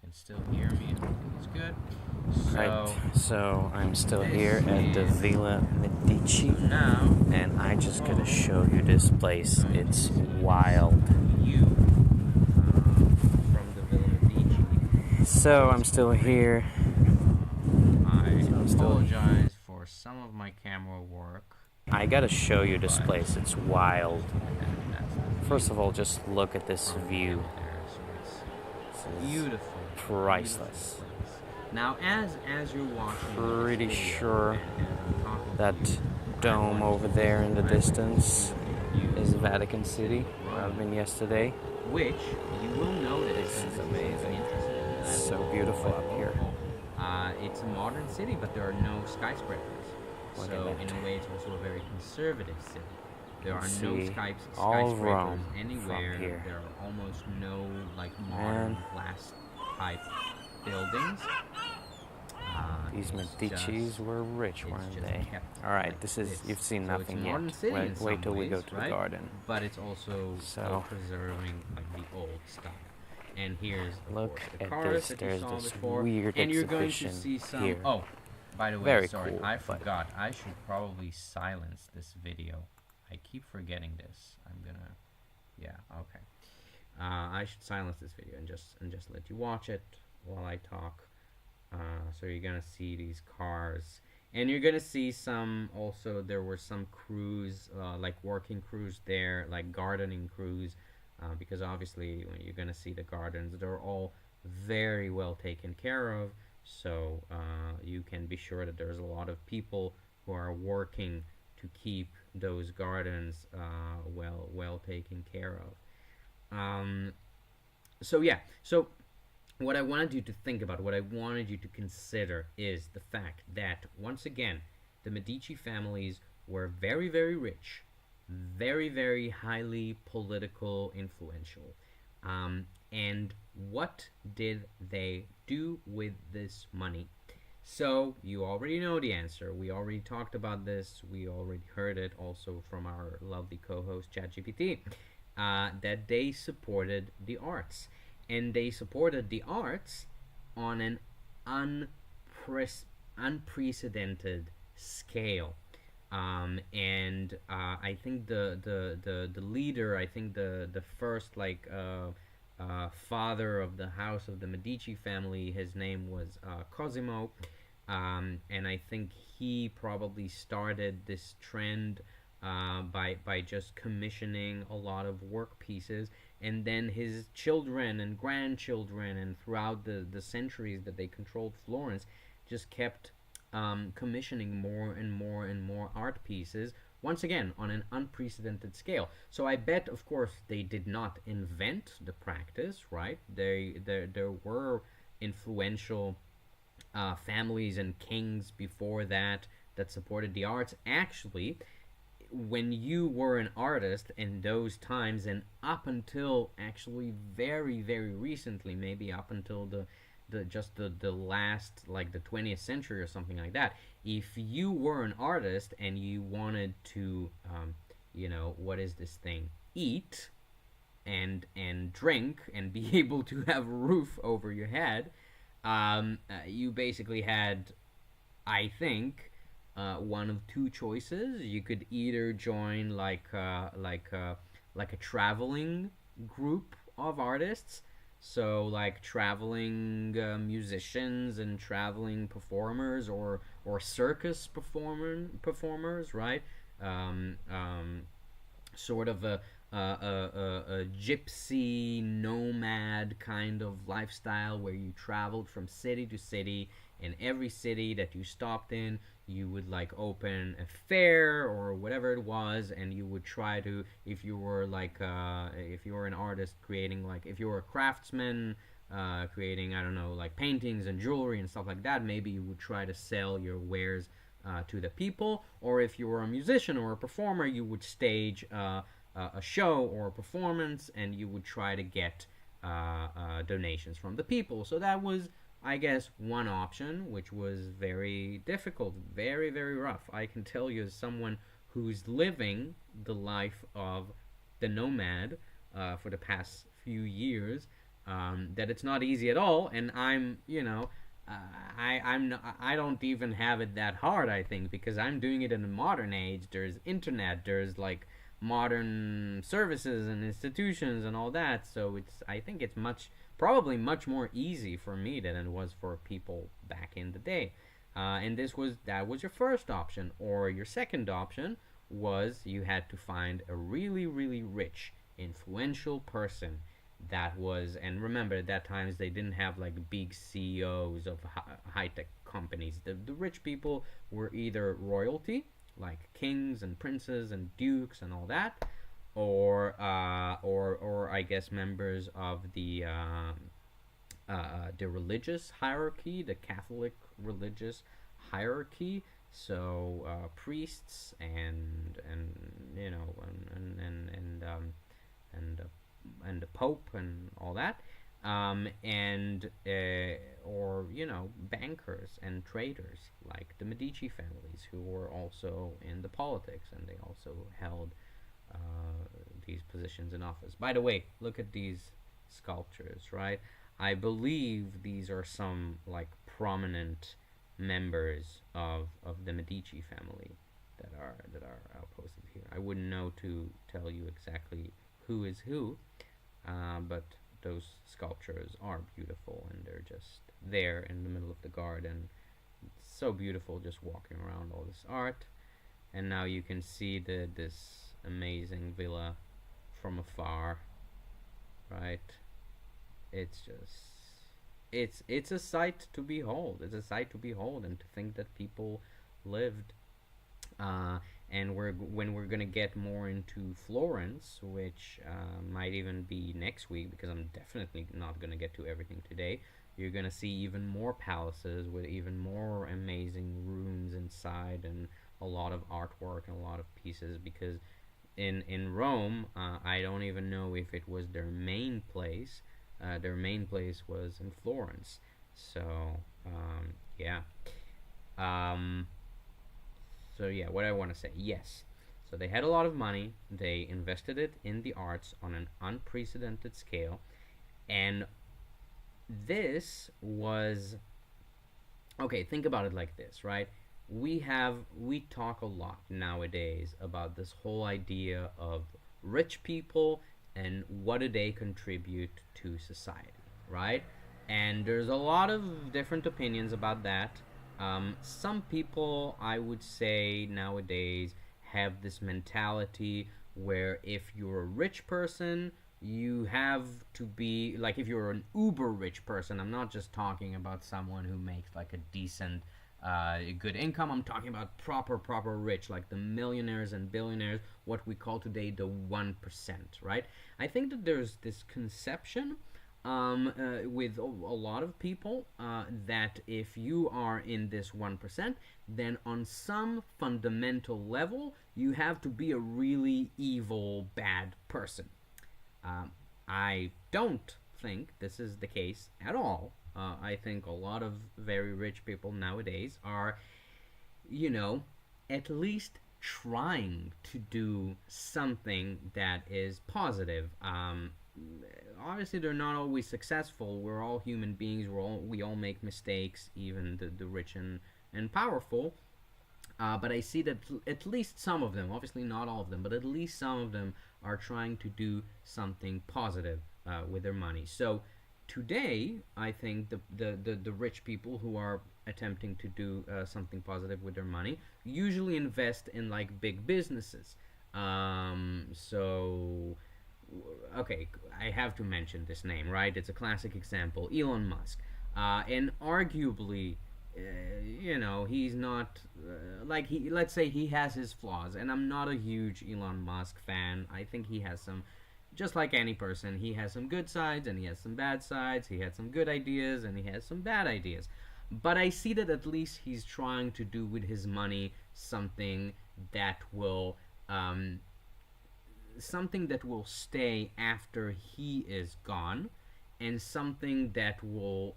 You can still hear me. Everything is good. So, right, so I'm still here at the Villa Medici, now, and I just gotta show you this place. It's wild. You from the Villa Medici. So I'm still here. I apologize for some of my camera work. I gotta show you this place. It's wild. First of all, just look at this view. Beautiful. Priceless. Now, as you're watching, Pretty sure talking that dome over there in the distance is Vatican City, where I've been yesterday. which you will notice. This is amazing. It's so beautiful up here. It's a modern city, but there are no skyscrapers. Look So at in that. a way, it's also a very conservative city. There are See no all skyscrapers Rome anywhere. from here. There are almost no like modern Man. glass type buildings. These It's Medicis just- were rich, it's weren't just they? kept Alright, like this is, this. you've seen So it's nothing a modern yet. city in Wait some till we go ways, to right? the garden. But it's also So- preserving like the old style. And here's of Look course, the at cars this. that you There's saw this before, weird and you're going to exhibition see some. here. Oh, by the way, Very sorry, cool, I but- forgot. I should probably silence this video. I keep forgetting this. I'm gonna. Yeah. Okay. I should silence this video and just let you watch it while I talk. So you're gonna see these cars, and you're gonna see some. Also, there were some crews, like working crews there, like gardening crews, because obviously when you're gonna see the gardens, they're all very well taken care of. So you can be sure that there's a lot of people who are working to keep those gardens well taken care of. So yeah, so what I wanted you to think about, what I wanted you to consider is the fact that, once again, the Medici families were very, very rich, very, very highly political, influential. And what did they do with this money? So, you already know the answer. We already talked about this. We already heard it also from our lovely co-host, ChatGPT, that they supported the arts. And they supported the arts on an unprecedented scale. And I think the leader, I think the first father of the house of the Medici family, his name was Cosimo, and I think he probably started this trend by just commissioning a lot of work pieces, and then his children and grandchildren, and throughout the centuries that they controlled Florence, just kept commissioning more and more and more art pieces, once again on an unprecedented scale. So I bet, of course, they did not invent the practice, right? There were influential families and kings before that supported the arts. Actually, when you were an artist in those times, and up until actually very, very recently, maybe up until the last, like the 20th century or something like that, if you were an artist and you wanted to what is this thing, eat and drink and be able to have a roof over your head, you basically had, I think, one of two choices. You could either join like a traveling group of artists, so like traveling musicians and traveling performers, or circus performers, right? Sort of a gypsy nomad kind of lifestyle, where you traveled from city to city. In every city that you stopped in, you would like open a fair or whatever it was, and you would try to, if you were an artist creating, like if you were a craftsman, creating, I don't know, like paintings and jewelry and stuff like that, maybe you would try to sell your wares to the people. Or if you were a musician or a performer, you would stage a show or a performance, and you would try to get donations from the people. So that was, I guess, one option, which was very difficult, very, very rough. I can tell you, as someone who's living the life of the nomad for the past few years, that it's not easy at all. And I'm, I'm not, I don't even have it that hard. I think because I'm doing it in the modern age. There's internet. There's like modern services and institutions and all that. So I think it's probably much more easy for me than it was for people back in the day. And that was your first option. Or your second option was you had to find a really, really rich, influential person that was, and remember, at that times they didn't have like big CEOs of high tech companies. The rich people were either royalty, like kings and princes and dukes and all that, or I guess members of the religious hierarchy, the Catholic religious hierarchy. So priests and you know and and the Pope and all that, and or bankers and traders like the Medici families, who were also in the politics, and they also held these positions in office. By the way, look at these sculptures, right? I believe these are some like prominent members of the Medici family that are posted here. I wouldn't know to tell you exactly who is who, but those sculptures are beautiful, and they're just there in the middle of the garden. It's so beautiful just walking around all this art. And now you can see this amazing villa from afar, right? It's just it's a sight to behold. It's a sight to behold, and to think that people lived. And when we're gonna get more into Florence, which might even be next week, because I'm definitely not gonna get to everything today. You're gonna see even more palaces with even more amazing rooms inside, and a lot of artwork and a lot of pieces. Because in Rome, I don't even know if it was their main place. Their main place was in Florence. So yeah. Um, so yeah, what I want to say, yes. So they had a lot of money. They invested it in the arts on an unprecedented scale, and this was okay. Think about it like this, right? We talk a lot nowadays about this whole idea of rich people and what do they contribute to society, right? And there's a lot of different opinions about that. Some people, I would say, nowadays have this mentality where if you're a rich person, you have to be like, if you're an uber rich person, I'm not just talking about someone who makes like a decent good income. I'm talking about proper rich, like the millionaires and billionaires, what we call today the 1%, right? I think that there's this conception with a lot of people that if you are in this 1%, then on some fundamental level, you have to be a really evil, bad person. I don't think this is the case at all. I think a lot of very rich people nowadays are, you know, at least trying to do something that is positive. Obviously, they're not always successful. We're all human beings. We all make mistakes, even the rich and powerful. But I see that at least some of them, obviously not all of them, but at least some of them are trying to do something positive with their money. So today, I think the rich people who are attempting to do something positive with their money usually invest in like big businesses. So okay, I have to mention this name, right? It's a classic example, Elon Musk. And arguably, he's not like he. Let's say he has his flaws, and I'm not a huge Elon Musk fan. I think he has some just like any person, he has some good sides and he has some bad sides. He had some good ideas and he has some bad ideas. But I see that at least he's trying to do with his money that will um, something that will stay after he is gone, and something that will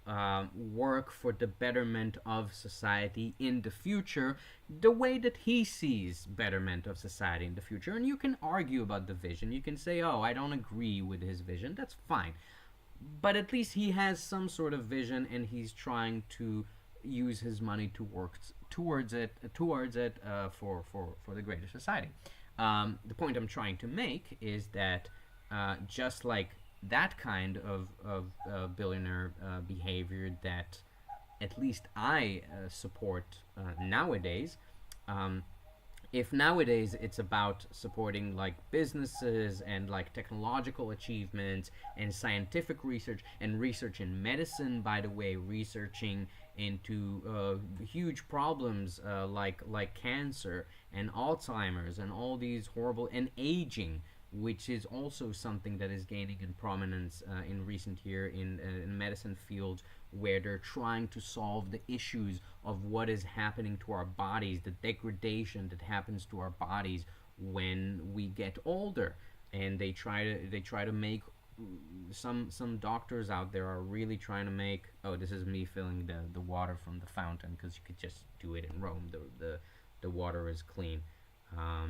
work for the betterment of society in the future, the way that he sees betterment of society in the future. And you can argue about the vision. You can say, oh, I don't agree with his vision. That's fine. But at least he has some sort of vision, and he's trying to use his money to work towards it for the greater society. The point I'm trying to make is that just like that kind of billionaire behavior that at least I support nowadays. Um, if nowadays it's about supporting like businesses and like technological achievements and scientific research and research in medicine, by the way, researching into huge problems like cancer and Alzheimer's and all these horrible, and aging, which is also something that is gaining in prominence in recent year in medicine fields, where they're trying to solve the issues of what is happening to our bodies, the degradation that happens to our bodies when we get older. And they try to make some doctors out there are really trying to make. Oh, this is me filling the water from the fountain, because you could just do it in Rome. The water is clean.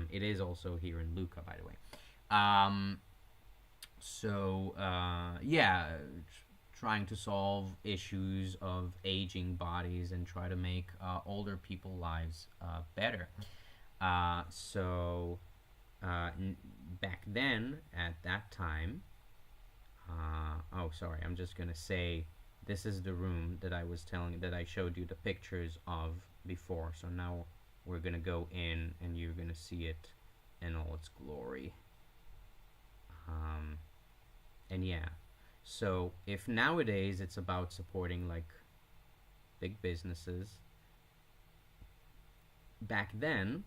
It is also here in Lucca, by the way. Yeah, trying to solve issues of aging bodies and try to make older people lives better. So back then, at that time, oh, sorry, I'm just gonna say this is the room that I showed you the pictures of before. So now we're gonna go in and you're gonna see it in all its glory. And yeah, so if nowadays it's about supporting like big businesses, back then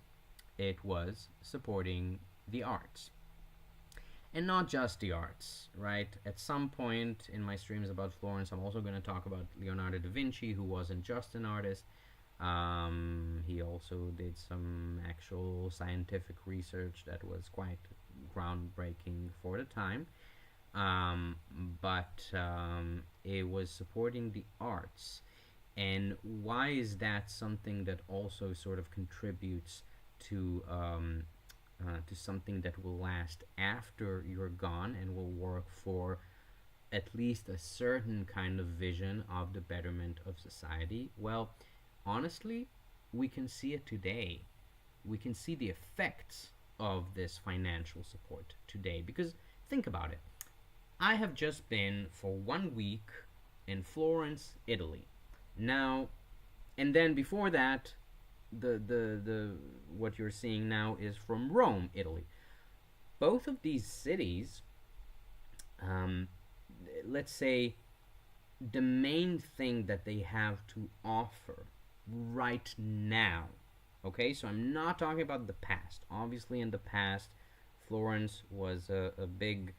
it was supporting the arts. And not just the arts, right? At some point in my streams about Florence, I'm also going to talk about Leonardo da Vinci, who wasn't just an artist. He also did some actual scientific research that was quite groundbreaking for the time. But it was supporting the arts. And why is that something that also sort of contributes to something that will last after you're gone and will work for at least a certain kind of vision of the betterment of society? Well, honestly, we can see it today. We can see the effects of this financial support today, because think about it. I have just been for 1 week in Florence, Italy. Now, and then before that, the what you're seeing now is from Rome, Italy. Both of these cities, um, let's say, the main thing that they have to offer right now. Okay, so I'm not talking about the past. Obviously, in the past, Florence was a big,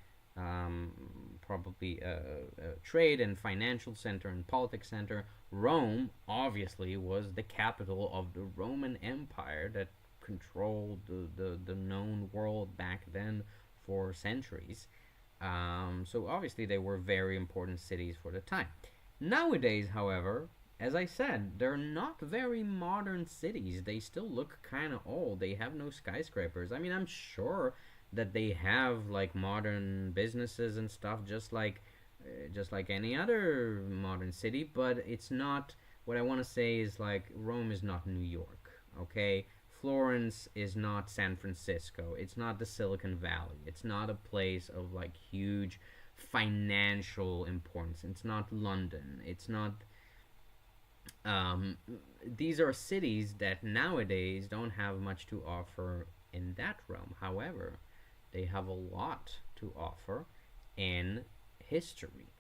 probably a trade and financial center and politics center. Rome, obviously, was the capital of the Roman Empire that controlled the known world back then for centuries. So obviously, they were very important cities for the time. Nowadays, however, as I said, they're not very modern cities. They still look kind of old. They have no skyscrapers. I mean, I'm sure that they have like modern businesses and stuff, just like any other modern city. But it's not. What I want to say is like Rome is not New York. Okay, Florence is not San Francisco. It's not the Silicon Valley. It's not a place of like huge financial importance. It's not London. It's not. These are cities that nowadays don't have much to offer in that realm. However, they have a lot to offer in history.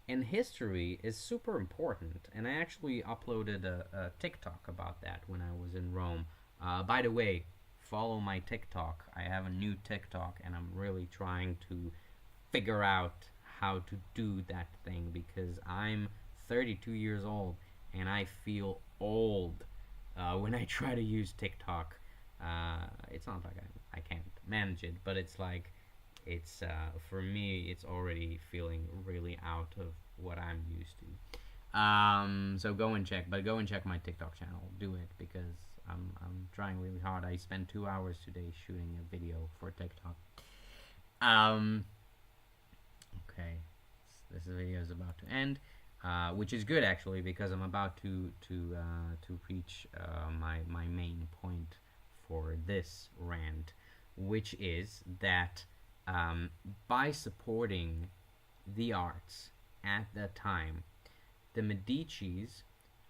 And history is super important. And I actually uploaded a TikTok about that when I was in Rome. By the way, follow my TikTok. I have a new TikTok, and I'm really trying to figure out how to do that thing because I'm 32 years old and I feel old when I try to use TikTok. It's not like I can't manage it, but it's like it's for me it's already feeling really out of what I'm used to. So go and check my TikTok channel. Do it because I'm trying really hard. I spent 2 hours today shooting a video for TikTok. Um, okay, this video is about to end, which is good actually because I'm about to reach my main point for this rant, which is that by supporting the arts at that time, the Medicis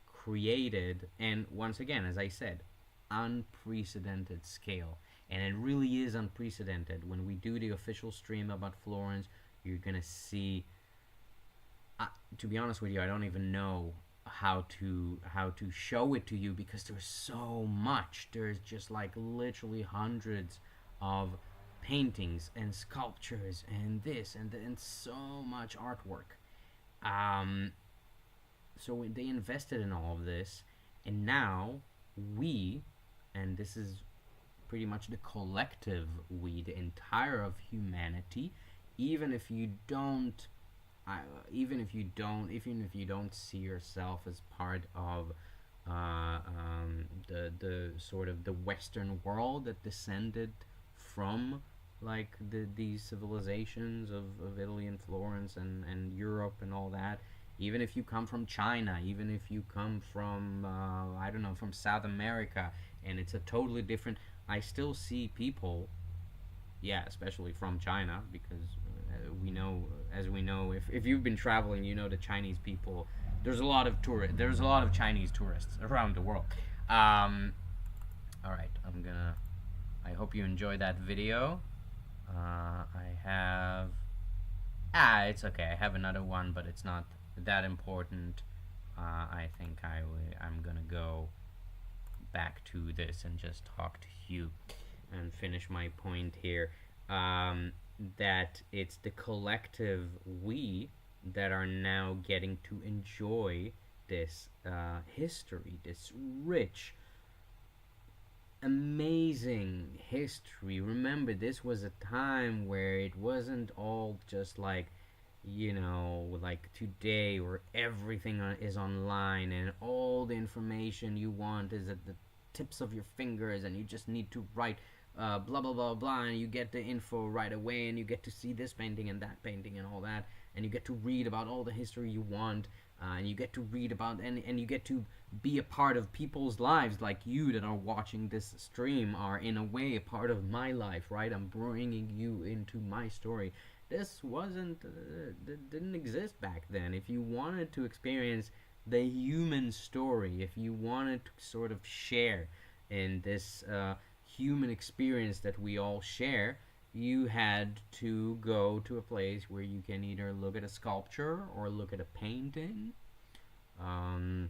created, and once again, as I said, unprecedented scale. And it really is unprecedented. When we do the official stream about Florence, you're gonna see. To be honest with you, I don't even know how to show it to you because there's so much. There's just like literally hundreds of paintings and sculptures and this and so much artwork. Um, so they invested in all of this, and now we, and this is pretty much the collective we, the entire of humanity, even if you don't even if you don't see yourself as part of the sort of the Western world that descended from like these civilizations of Italy and Florence and Europe and all that. Even if you come from China, even if you come from I don't know, from South America, and it's a totally different. I still see people, yeah, especially from China, because we know, as we know, if you've been traveling, you know the Chinese people. There's a lot of Chinese tourists around the world. All right, I hope you enjoyed that video. I have. It's okay. I have another one, but it's not that important. I think I'm gonna go back to this and just talk to you and finish my point here. That it's the collective we that are now getting to enjoy this history, this rich, amazing history. Remember, this was a time where it wasn't all just like, like today where everything is online and all the information you want is at the tips of your fingers and you just need to write blah blah blah blah and you get the info right away and you get to see this painting and that painting and all that and you get to read about all the history you want and you get to read about and you get to be a part of people's lives like you that are watching this stream are in a way a part of my life, right? I'm bringing you into my story. This didn't exist back then. If you wanted to experience the human story, if you wanted to sort of share in this human experience that we all share, you had to go to a place where you can either look at a sculpture or look at a painting, um,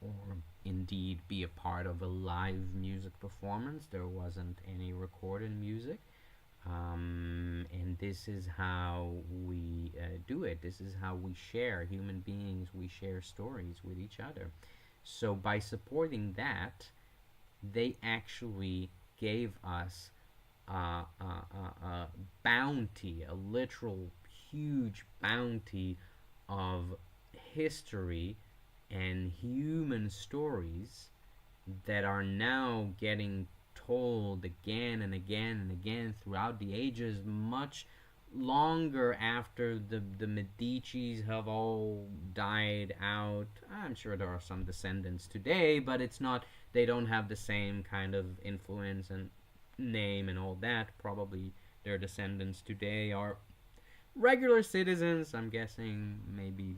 or indeed be a part of a live music performance. There wasn't any recorded music. And this is how we do it. This is how we share. Human beings, we share stories with each other. So by supporting that, they actually gave us a bounty, a literal huge bounty of history and human stories that are now getting told again and again and again throughout the ages, much longer after the Medicis have all died out. I'm sure there are some descendants today, but it's not, they don't have the same kind of influence and name and all that. Probably their descendants today are regular citizens, I'm guessing, maybe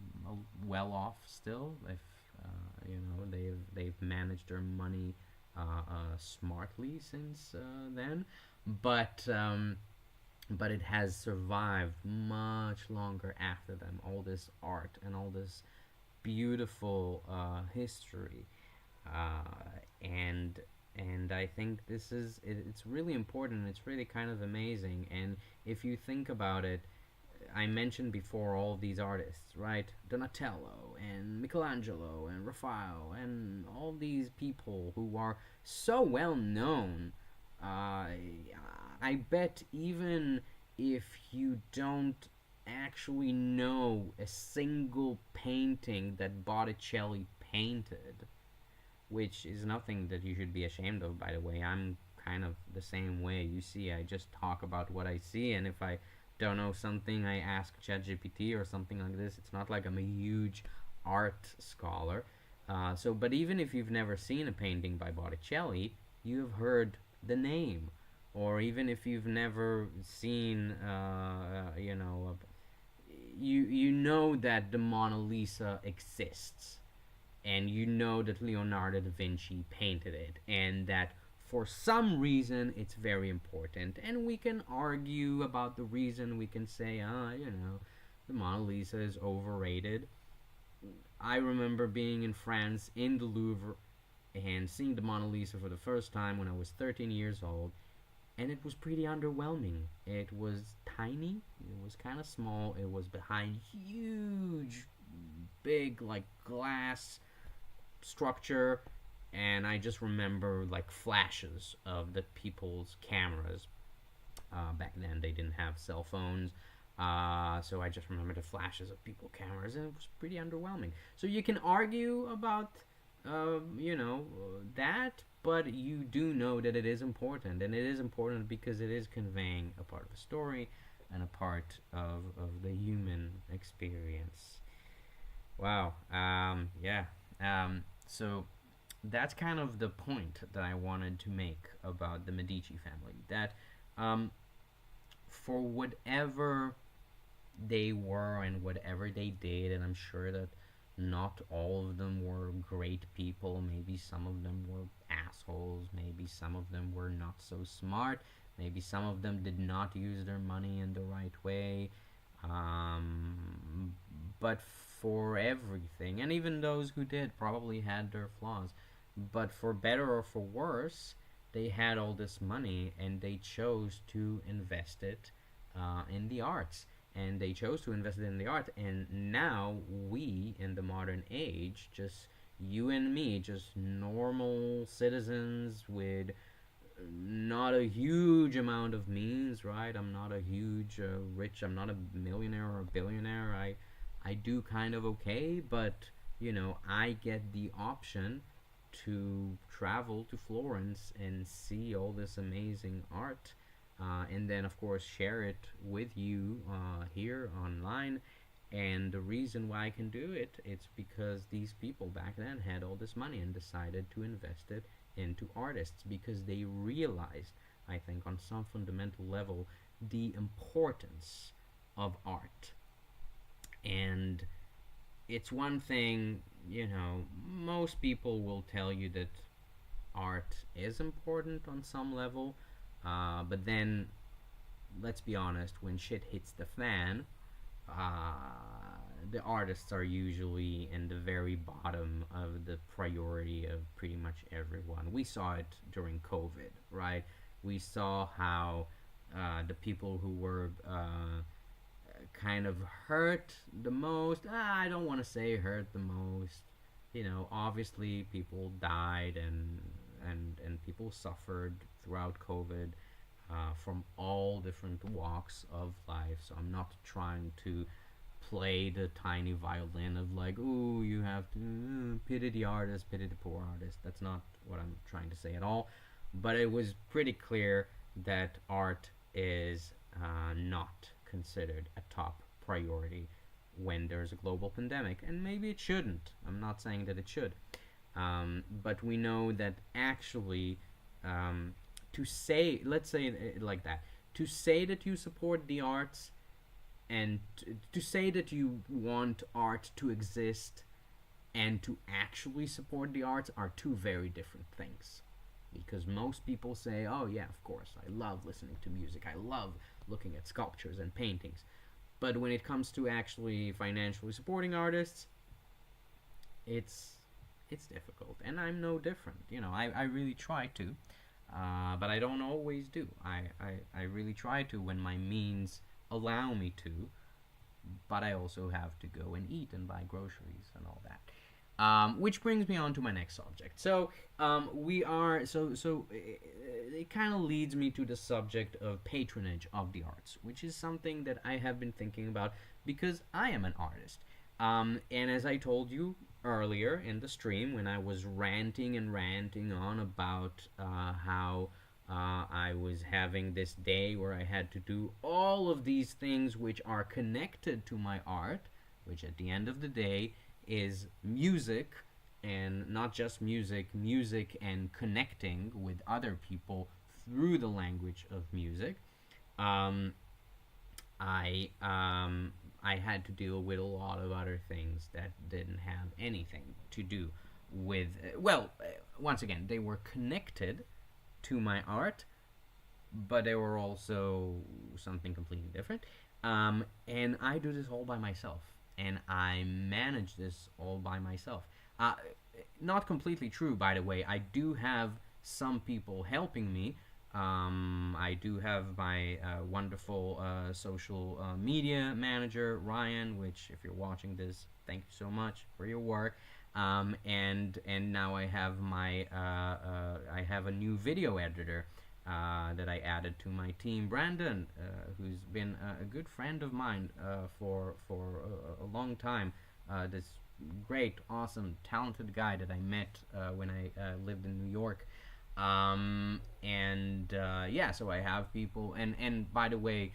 well off still, if they've managed their money smartly since then, but it has survived much longer after them. All this art and all this beautiful history, and I think it's really important. It's really kind of amazing, and if you think about it, I mentioned before all these artists, right? Donatello and Michelangelo and Raphael and all these people who are so well known. Uh, I bet even if you don't actually know a single painting that Botticelli painted, which is nothing that you should be ashamed of, by the way. I'm kind of the same way. You see, I just talk about what I see, and if I don't know something, I ask ChatGPT or something like this. It's not like I'm a huge art scholar. But even if you've never seen a painting by Botticelli, you've heard the name. Or even if you've never seen, you know that the Mona Lisa exists, and you know that Leonardo da Vinci painted it, and that for some reason it's very important. And we can argue about the reason. We can say, the Mona Lisa is overrated. I remember being in France in the Louvre and seeing the Mona Lisa for the first time when I was 13 years old, and it was pretty underwhelming. It was tiny, it was kind of small, it was behind huge, big, like glass structure, and I just remember like flashes of the people's cameras. Back then, they didn't have cell phones, so I just remember the flashes of people cameras, and it was pretty underwhelming. So you can argue about, that, but you do know that it is important, and it is important because it is conveying a part of the story and a part of the human experience. Wow. Yeah. So that's kind of the point that I wanted to make about the Medici family. That um, for whatever they were and whatever they did, and I'm sure that not all of them were great people. Maybe some of them were assholes. Maybe some of them were not so smart. Maybe some of them did not use their money in the right way. But for everything, and even those who did probably had their flaws. But for better or for worse, they had all this money and they chose to invest it in the arts. And they chose to invest it in the art. And now we, in the modern age, just you and me, just normal citizens with not a huge amount of means, right? I'm not a huge rich. I'm not a millionaire or a billionaire. I do kind of okay, but I get the option to travel to Florence and see all this amazing art, and then of course share it with you here online. And the reason why I can do it, it's because these people back then had all this money and decided to invest it into artists because they realized, I think, on some fundamental level, the importance of art. And it's one thing, most people will tell you that art is important on some level, but then let's be honest, when shit hits the fan, the artists are usually in the very bottom of the priority of pretty much everyone. We saw it during COVID, right? We saw how the people who were kind of hurt the most, I don't want to say hurt the most. Obviously people died and people suffered throughout COVID, from all different walks of life. So I'm not trying to play the tiny violin of like, ooh, you have to pity the artist, pity the poor artist. That's not what I'm trying to say at all. But it was pretty clear that art is not considered a top priority when there's a global pandemic. And maybe it shouldn't. I'm not saying that it should. But we know that actually, to say, let's say it like that, to say that you support the arts and to say that you want art to exist and to actually support the arts are two very different things. Because most people say, oh yeah, of course, I love listening to music, I love looking at sculptures and paintings. But when it comes to actually financially supporting artists, it's difficult. And I'm no different. I really try to, but I don't always do. I really try to when my means allow me to. but I also have to go and eat and buy groceries and all that. Which brings me on to my next subject. So we are it kind of leads me to the subject of patronage of the arts, which is something that I have been thinking about because I am an artist. And as I told you earlier in the stream, when I was ranting and ranting on about how I was having this day where I had to do all of these things which are connected to my art, which at the end of the day is music, and not just music, music and connecting with other people through the language of music. Um, I had to deal with a lot of other things that didn't have anything to do with once again, they were connected to my art, but they were also something completely different. And I do this all by myself, and I manage this all by myself. Not completely true, by the way. I do have some people helping me. I do have my wonderful social media manager, Ryan, which, if you're watching this, thank you so much for your work. And now I have a new video editor that I added to my team, Brandon, who's been a good friend of mine for a long time. This great, awesome, talented guy that I met when I lived in New York. Yeah, so I have people, and by the way,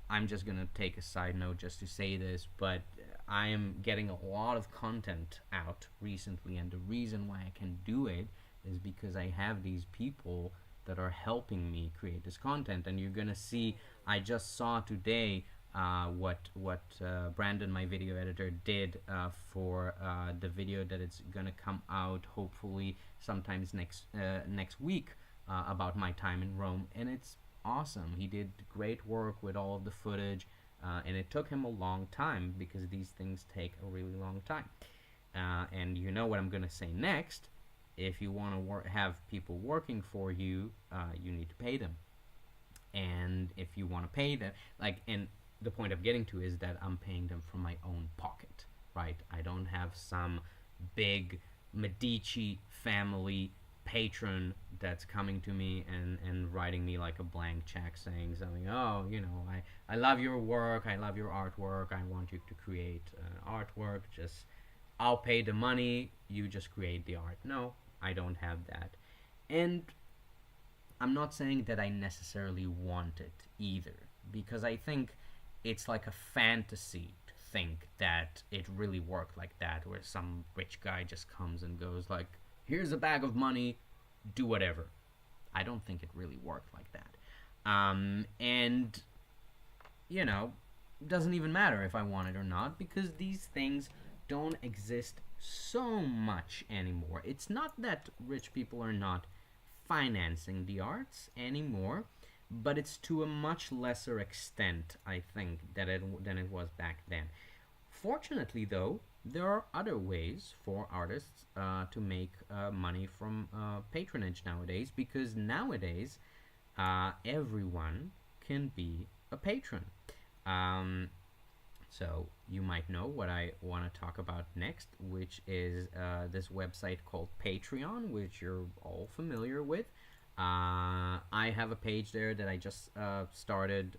I'm just gonna take a side note just to say this, but I am getting a lot of content out recently, and the reason why I can do it is because I have these people that are helping me create this content. And you're gonna see, I just saw today what Brandon, my video editor, did for the video that it's gonna come out hopefully sometimes next week about my time in Rome, and it's awesome. He did great work with all of the footage, and it took him a long time because these things take a really long time. And you know what I'm gonna say next. If you want to have people working for you, you need to pay them. And if you want to pay them, and the point I'm getting to is that I'm paying them from my own pocket, right? I don't have some big Medici family patron that's coming to me and writing me like a blank check saying something, oh, I love your work, I love your artwork, I want you to create artwork, just I'll pay the money, you just create the art. No, I don't have that. And I'm not saying that I necessarily want it either, because I think it's like a fantasy to think that it really worked like that, where some rich guy just comes and goes like, here's a bag of money, do whatever. I don't think it really worked like that. And, it doesn't even matter if I want it or not, because these things don't exist so much anymore. It's not that rich people are not financing the arts anymore, but it's to a much lesser extent, I think, than it was back then. Fortunately, though, there are other ways for artists to make money from patronage nowadays, because nowadays everyone can be a patron. So you might know what I want to talk about next, which is this website called Patreon, which you're all familiar with. I have a page there that I just started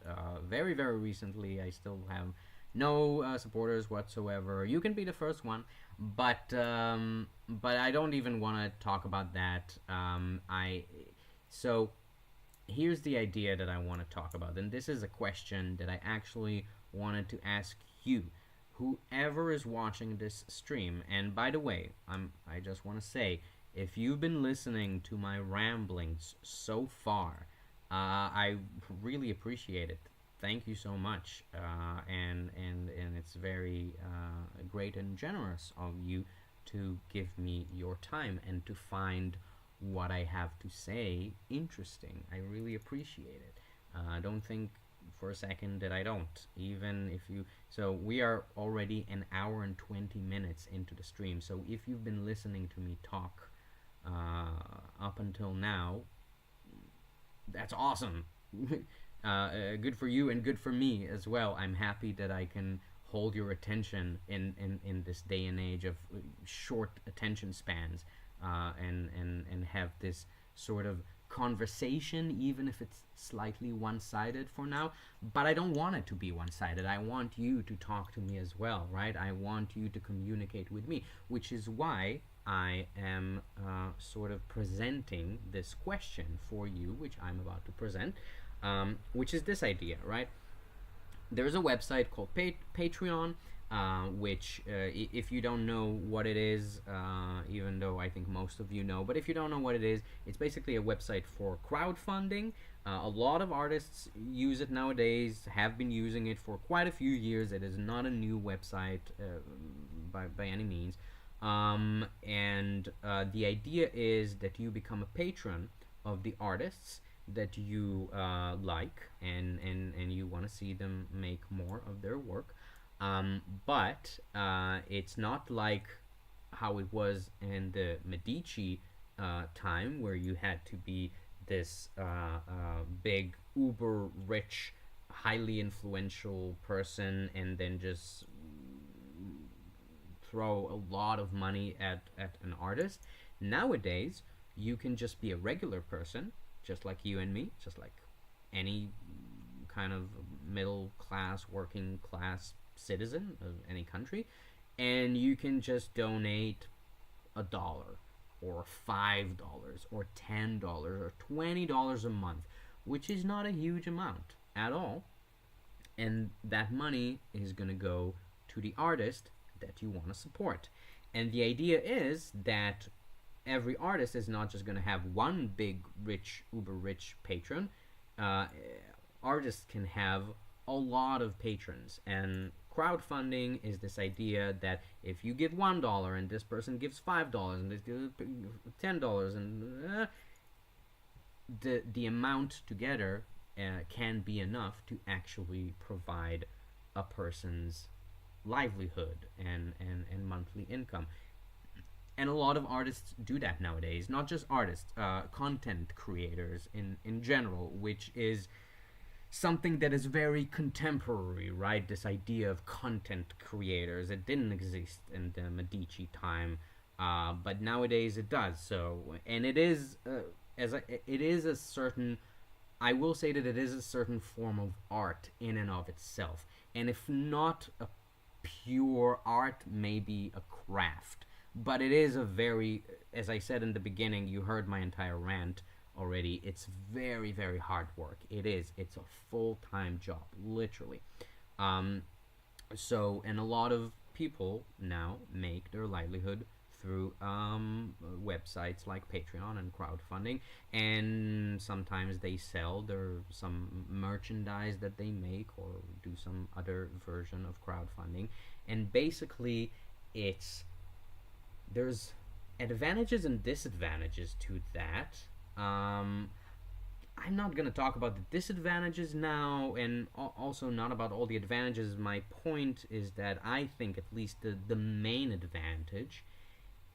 very, very recently. I still have no supporters whatsoever. You can be the first one, but I don't even want to talk about that. So here's the idea that I want to talk about, and this is a question that I actually wanted to ask you, whoever is watching this stream. And by the way, I just want to say, if you've been listening to my ramblings so far, I really appreciate it. Thank you so much, and it's very great and generous of you to give me your time and to find what I have to say interesting. I really appreciate it. Don't think for a second that I don't. Even if you, so we are already an hour and 20 minutes into the stream. So if you've been listening to me talk up until now, that's awesome. good for you and good for me as well. I'm happy that I can hold your attention in this day and age of short attention spans, and have this sort of conversation, even if it's slightly one-sided for now. But I don't want it to be one-sided. I want you to talk to me as well, right? I want you to communicate with me, which is why I am sort of presenting this question for you, which I'm about to present, which is this idea, right? There's a website called Patreon, which, if you don't know what it is, even though I think most of you know, but if you don't know what it is, it's basically a website for crowdfunding. A lot of artists use it nowadays, have been using it for quite a few years. It is not a new website by any means. And the idea is that you become a patron of the artists that you like, and you want to see them make more of their work. But it's not like how it was in the Medici time, where you had to be this big, uber rich, highly influential person and then just throw a lot of money at an artist. Nowadays, you can just be a regular person, just like you and me, just like any kind of middle class, working class citizen of any country, and you can just donate $1 or $5 or $10 or $20 a month, which is not a huge amount at all, and that money is going to go to the artist that you want to support. And the idea is that every artist is not just going to have one big, rich, uber rich patron. Artists can have a lot of patrons, and crowdfunding is this idea that if you give $1 and this person gives $5 and this gives $10, and the amount together can be enough to actually provide a person's livelihood and monthly income. And a lot of artists do that nowadays. Not just artists, content creators in general, which is something that is very contemporary, right? This idea of content creators. It didn't exist in the Medici time, but nowadays it does. So, and it is it is a certain. I will say that it is a certain form of art in and of itself, and if not a pure art, maybe a craft. But it is a very, as I said in the beginning, you heard my entire rant already. It's very, very hard work. It is. It's a full-time job, literally. So, and a lot of people now make their livelihood through websites like Patreon and crowdfunding, and sometimes they sell some merchandise that they make or do some other version of crowdfunding. And basically, there's advantages and disadvantages to that. I'm not going to talk about the disadvantages now, and also not about all the advantages. My point is that I think at least the main advantage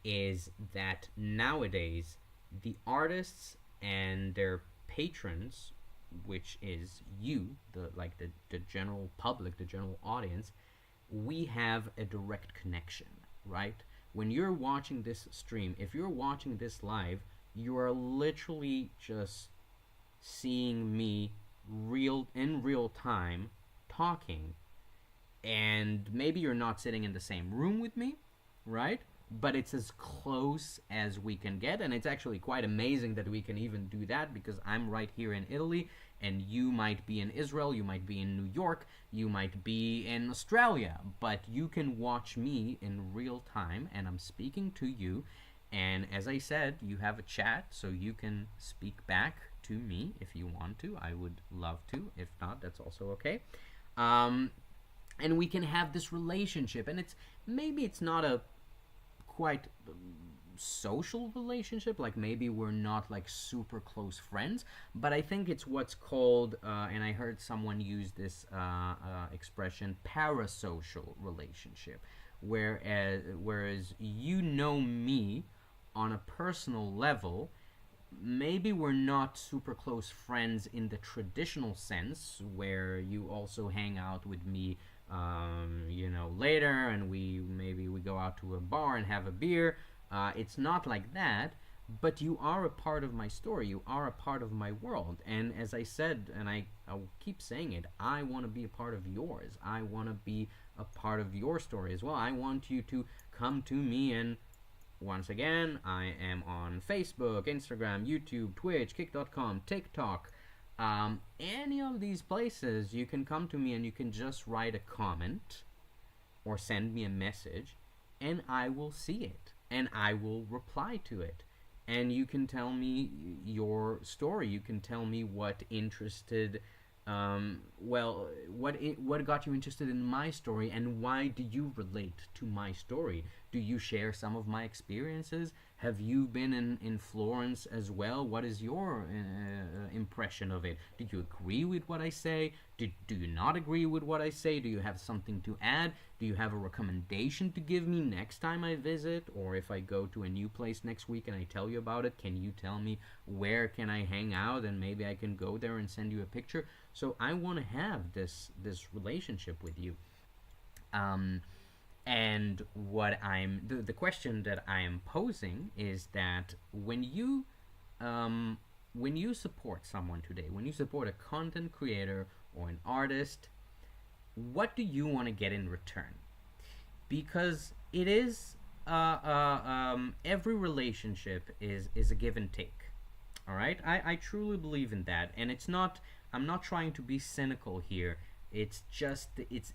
is that nowadays the artists and their patrons, which is you, the general public, the general audience, we have a direct connection, right? When you're watching this stream, if you're watching this live, you are literally just seeing me in real time talking, and maybe you're not sitting in the same room with me, right? But it's as close as we can get, and it's actually quite amazing that we can even do that, because I'm right here in Italy, and you might be in Israel, you might be in New York, you might be in Australia, but you can watch me in real time, and I'm speaking to you. And as I said, you have a chat, so you can speak back to me if you want to. I would love to. If not, that's also okay. And we can have this relationship, and maybe it's not a quite social relationship, like maybe we're not like super close friends, but I think it's what's called, and I heard someone use this expression, parasocial relationship, whereas you know me on a personal level, maybe we're not super close friends in the traditional sense, where you also hang out with me, later, and we go out to a bar and have a beer. It's not like that, but you are a part of my story. You are a part of my world. And as I said, and I'll keep saying it, I want to be a part of yours. I want to be a part of your story as well. I want you to come to me. And once again, I am on Facebook, Instagram, YouTube, Twitch, Kick.com, TikTok. Any of these places, you can come to me and you can just write a comment or send me a message, and I will see it and I will reply to it. And you can tell me your story. You can tell me what interested, what got you interested in my story, and why do you relate to my story? Do you share some of my experiences? Have you been in Florence as well? What is your impression of it? Do you agree with what I say? Do you not agree with what I say? Do you have something to add? Do you have a recommendation to give me next time I visit? Or if I go to a new place next week and I tell you about it, can you tell me where can I hang out, and maybe I can go there and send you a picture? So I want to have this relationship with you. And the question that I am posing is that when you support someone today, when you support a content creator or an artist, what do you want to get in return? Because it is every relationship is a give and take. All right, I truly believe in that, and it's not. I'm not trying to be cynical here. It's just it's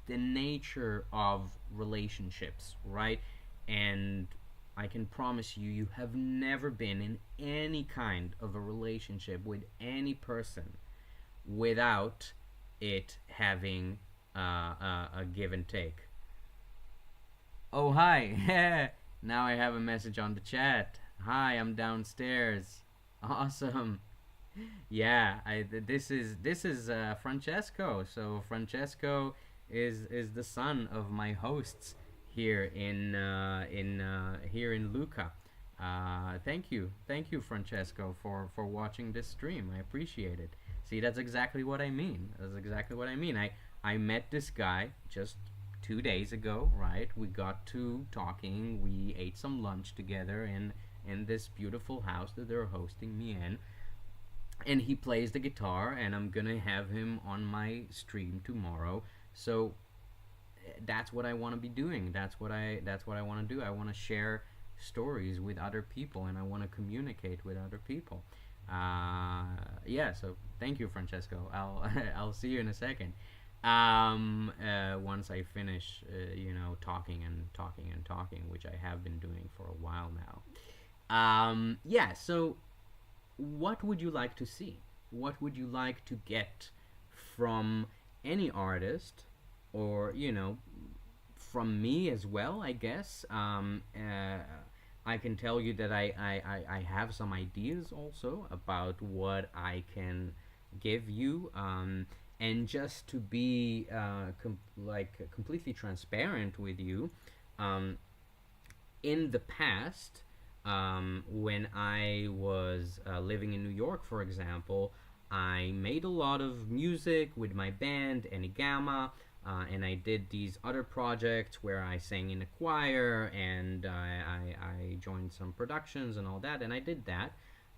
the nature of relationships, right? And I can promise you, you have never been in any kind of a relationship with any person without it having a give and take. Oh, hi. Now I have a message on the chat. Hi, I'm downstairs. Awesome. Yeah, this is Francesco. So Francesco is the son of my hosts here here in Lucca. Thank you, Francesco, for watching this stream. I appreciate it. See, that's exactly what I mean. That's exactly what I mean. I met this guy just 2 days ago, right? We got to talking. We ate some lunch together in this beautiful house that they're hosting me in. And he plays the guitar, and I'm gonna have him on my stream tomorrow. So that's what I want to be doing. That's what I want to do. I want to share stories with other people, and I want to communicate with other people. Yeah. So thank you, Francesco. I'll I'll see you in a second. Once I finish, talking and talking and talking, which I have been doing for a while now. Yeah. So what would you like to see? What would you like to get from any artist, or from me as well, I guess. I can tell you that I have some ideas also about what I can give you, and just to be completely transparent with you, in the past, when I was living in New York, for example, I made a lot of music with my band, Enigama, and I did these other projects where I sang in a choir, and I joined some productions and all that, and I did that.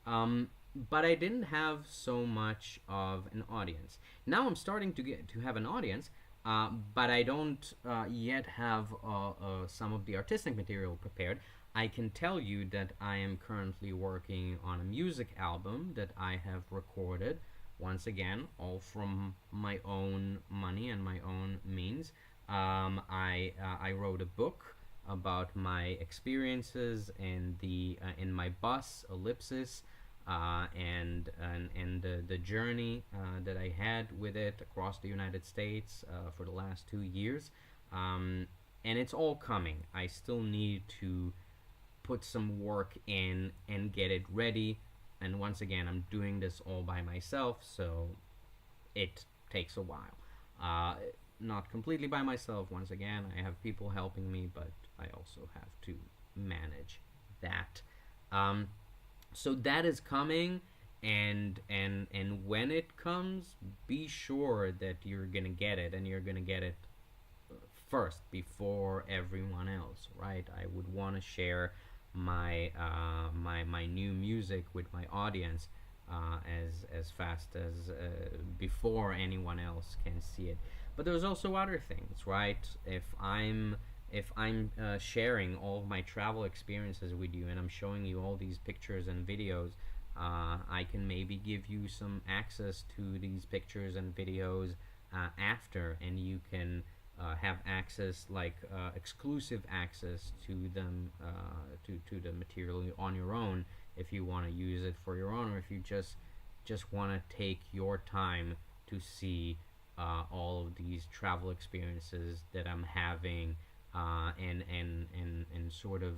But I didn't have so much of an audience. Now I'm starting to have an audience, but I don't yet have some of the artistic material prepared. I can tell you that I am currently working on a music album that I have recorded, once again, all from my own money and my own means. I wrote a book about my experiences in my bus, Ellipsis, and the journey that I had with it across the United States for the last 2 years. And it's all coming. I still need to put some work in and get it ready. And once again, I'm doing this all by myself, so it takes a while. Not completely by myself. Once again, I have people helping me, but I also have to manage that. So that is coming, and when it comes, be sure that you're gonna get it, and you're gonna get it first before everyone else, right? I would want to share my new music with my audience as fast as before anyone else can see it. But there's also other things, right? If I'm sharing all of my travel experiences with you, and I'm showing you all these pictures and videos, I can maybe give you some access to these pictures and videos after, and you can have access, like exclusive access to them, to the material on your own, if you want to use it for your own, or if you just want to take your time to see all of these travel experiences that I'm having, and sort of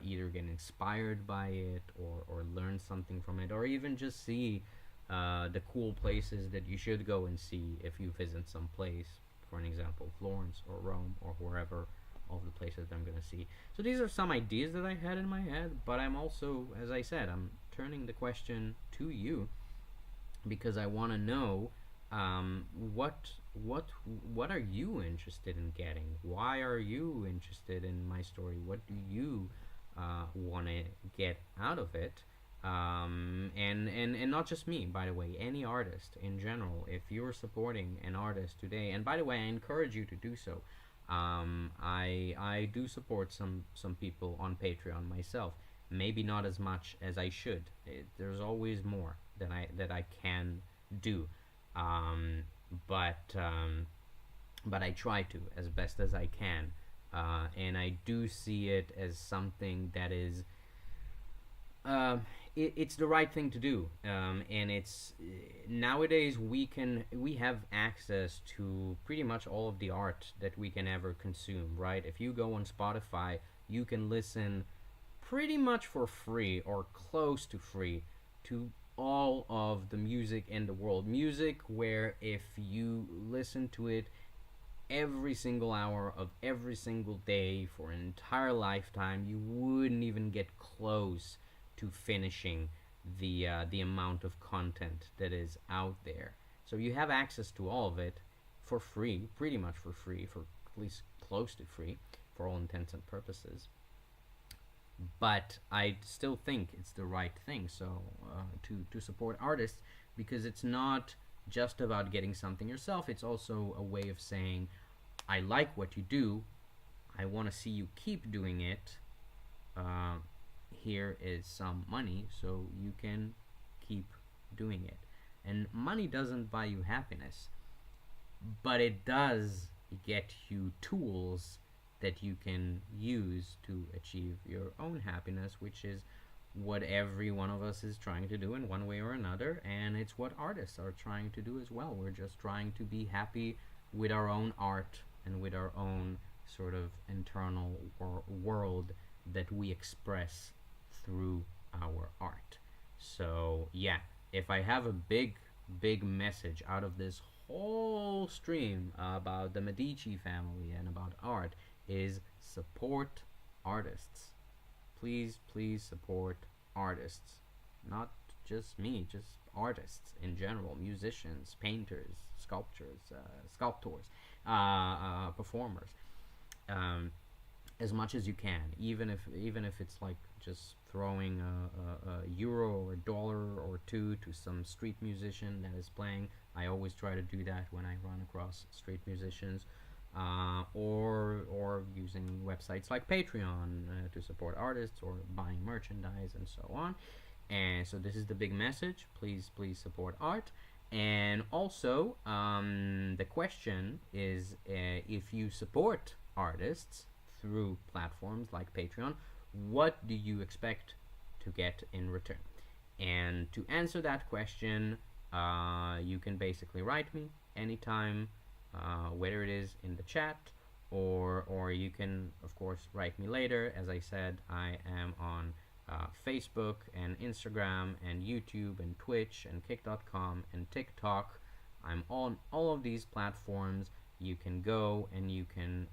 either get inspired by it, or learn something from it, or even just see the cool places that you should go and see if you visit some place. For an example, Florence or Rome or wherever, all the places that I'm going to see. So these are some ideas that I had in my head, but I'm also, as I said, I'm turning the question to you, because I want to know, what are you interested in getting? Why are you interested in my story? What do you want to get out of it? And not just me, by the way, any artist in general. If you're supporting an artist today, and by the way, I encourage you to do so. I do support some people on Patreon myself. Maybe not as much as I should. There's always more that I can do, um, but um, but I try to as best as I can, and I do see it as something that is, um, it's the right thing to do, and it's nowadays we have access to pretty much all of the art that we can ever consume. Right? If you go on Spotify, you can listen pretty much for free or close to free to all of the music in the world. Music where if you listen to it every single hour of every single day for an entire lifetime, you wouldn't even get close to finishing the amount of content that is out there. So you have access to all of it for free, pretty much for free, for at least close to free, for all intents and purposes. But I still think it's the right thing. So to support artists, because it's not just about getting something yourself. It's also a way of saying, I like what you do. I want to see you keep doing it. Uh, Here is some money so you can keep doing it. And money doesn't buy you happiness, but it does get you tools that you can use to achieve your own happiness, which is what every one of us is trying to do in one way or another, and it's what artists are trying to do as well. We're just trying to be happy with our own art and with our own sort of internal world that we express through our art. So, yeah, if I have a big message out of this whole stream about the Medici family and about art, is support artists. Please support artists. Not just me, just artists in general, musicians, painters, sculptors, performers. Um, as much as you can, even if it's like just throwing a euro or a dollar or two to some street musician that is playing. I always try to do that when I run across street musicians, or using websites like Patreon to support artists, or buying merchandise and so on. And so this is the big message. Please support art. And also, the question is, if you support artists through platforms like Patreon, what do you expect to get in return? And to answer that question, you can basically write me anytime, whether it is in the chat, or you can, of course, write me later. As I said, I am on Facebook and Instagram and YouTube and Twitch and Kick.com and TikTok. I'm on all of these platforms. You can go and you can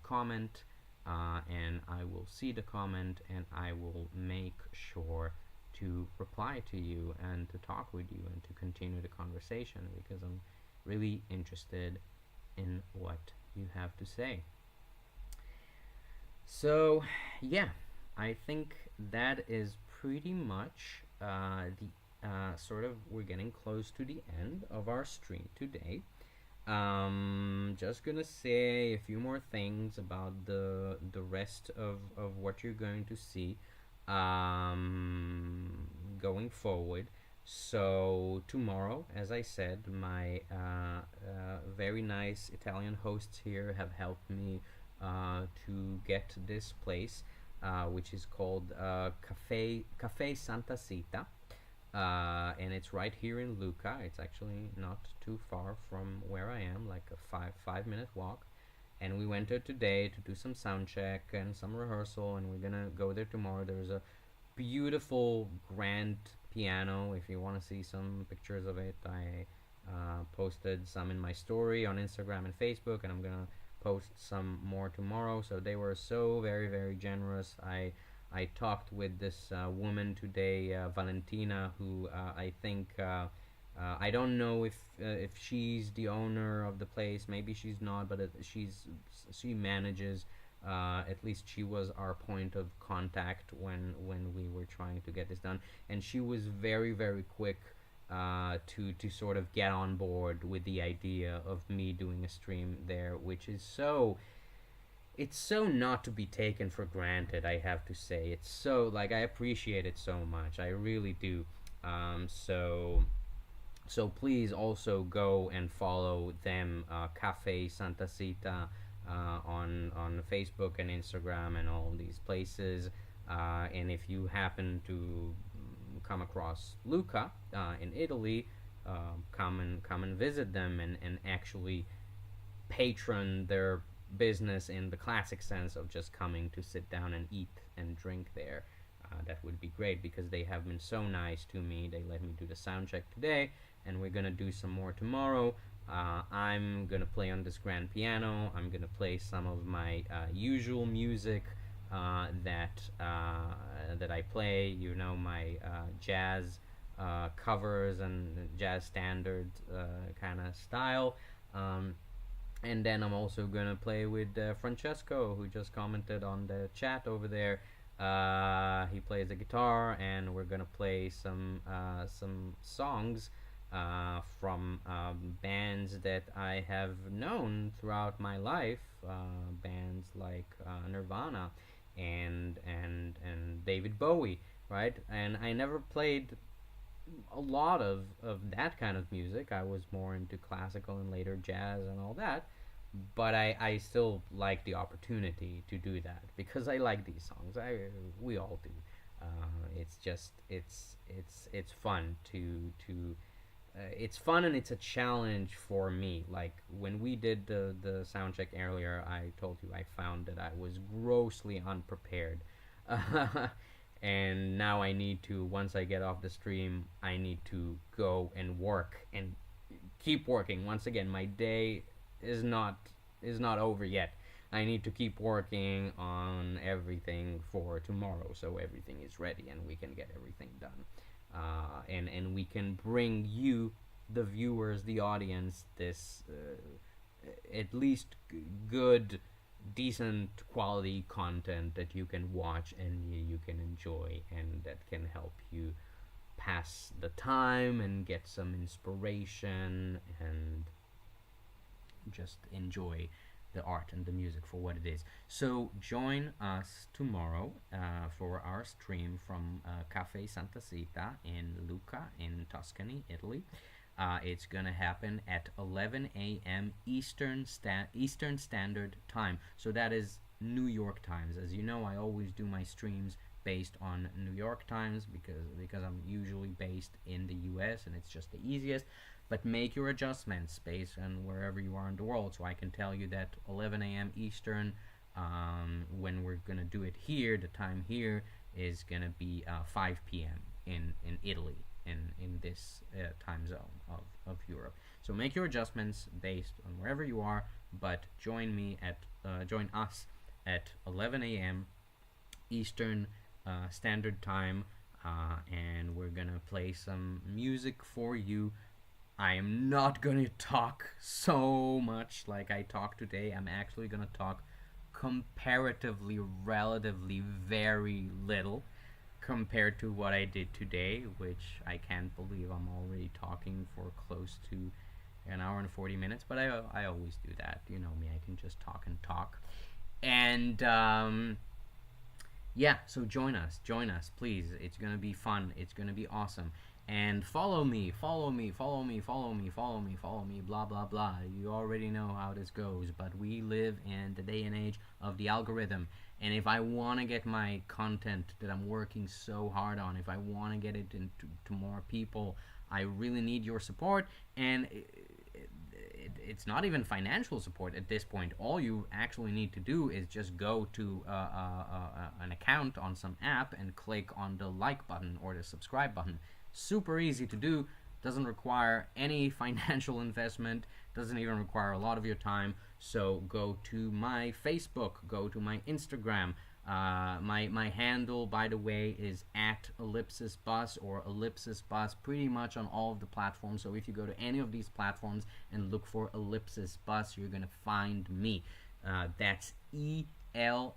comment, and I will see the comment, and I will make sure to reply to you and to talk with you and to continue the conversation, because I'm really interested in what you have to say. So, yeah, I think that is pretty much the sort of, we're getting close to the end of our stream today. Just gonna say a few more things about the rest of what you're going to see going forward. So tomorrow, as I said, my very nice Italian hosts here have helped me to get this place, which is called Cafe Santa Sita, and it's right here in Lucca. It's actually not too far from where I am, like a five minute walk. And we went there today to do some sound check and some rehearsal, and we're gonna go there tomorrow. There's a beautiful grand piano. If you want to see some pictures of it, I posted some in my story on Instagram and Facebook, and I'm gonna post some more tomorrow. So they were so very, very generous. I talked with this woman today, Valentina, who I think I don't know if she's the owner of the place. Maybe she's not, but she manages. At least she was our point of contact when we were trying to get this done, and she was very, very quick to sort of get on board with the idea of me doing a stream there, which is so, it's so not to be taken for granted. I have to say, it's so, like, I appreciate it so much. I really do. So please also go and follow them, Cafe Santa Sita, on Facebook and Instagram and all these places. And if you happen to come across Lucca in Italy, come and visit them, and actually patron their business in the classic sense of just coming to sit down and eat and drink there. That would be great, because they have been so nice to me. They let me do the sound check today, and we're gonna do some more tomorrow. I'm gonna play on this grand piano. I'm gonna play some of my usual music that I play. You know, my jazz covers and jazz standard kind of style. And then I'm also gonna play with Francesco, who just commented on the chat over there. He plays the guitar, and we're gonna play some songs from bands that I have known throughout my life, bands like Nirvana and David Bowie, right? And I never played a lot of that kind of music. I was more into classical and later jazz and all that, but I still like the opportunity to do that, because I like these songs. We all do. It's just it's fun to it's fun, and it's a challenge for me. Like when we did the sound check earlier, I told you I found that I was grossly unprepared. And now I need to, once I get off the stream, I need to go and work and keep working. Once again, my day is not over yet. I need to keep working on everything for tomorrow, so everything is ready and we can get everything done. And we can bring you, the viewers, the audience, this at least good, decent quality content that you can watch and you can enjoy, and that can help you pass the time and get some inspiration and just enjoy the art and the music for what it is. So join us tomorrow for our stream from Cafe Santa Sita in Lucca in Tuscany, Italy. It's gonna happen at 11 a.m. Eastern Standard Time. So that is New York times. As you know, I always do my streams based on New York times because I'm usually based in the U.S. and it's just the easiest. But make your adjustments based on wherever you are in the world. So I can tell you that 11 a.m. Eastern, when we're gonna do it here, the time here is gonna be 5 p.m. in Italy, in this time zone of Europe. So make your adjustments based on wherever you are, but join us at 11 a.m. Eastern Standard Time. and we're gonna play some music for you. I am not gonna talk so much like I talked today. I'm actually gonna talk comparatively, relatively, very little compared to what I did today, which I can't believe I'm already talking for close to an hour and 40 minutes. But I always do that. You know me, I can just talk and talk. And yeah, so join us, please. It's gonna be fun. It's gonna be awesome. And follow me, follow me, follow me, follow me, follow me, follow me, blah blah blah. You already know how this goes, but we live in the day and age of the algorithm. And if I want to get my content that I'm working so hard on, if I want to get it into to more people, I really need your support. And it's not even financial support at this point. All you actually need to do is just go to an account on some app and click on the like button or the subscribe button. Super easy to do, doesn't require any financial investment, doesn't even require a lot of your time. So go to my Facebook, go to my Instagram. My handle, by the way, is at Ellipsis Bus or Ellipsis Bus, pretty much on all of the platforms. So if you go to any of these platforms and look for Ellipsis Bus, you're gonna find me. That's ELLIPSISBUS,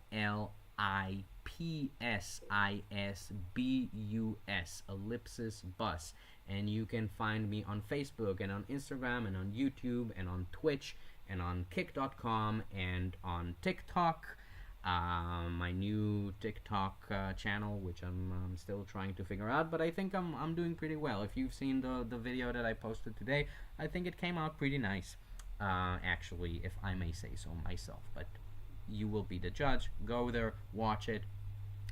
Ellipsis Bus. And you can find me on Facebook and on Instagram and on YouTube and on Twitch and on kick.com and on TikTok. My new TikTok channel, which I'm still trying to figure out, but I think I'm doing pretty well. If you've seen the video that I posted today, I think it came out pretty nice, actually, if I may say so myself. But you will be the judge. Go there, watch it,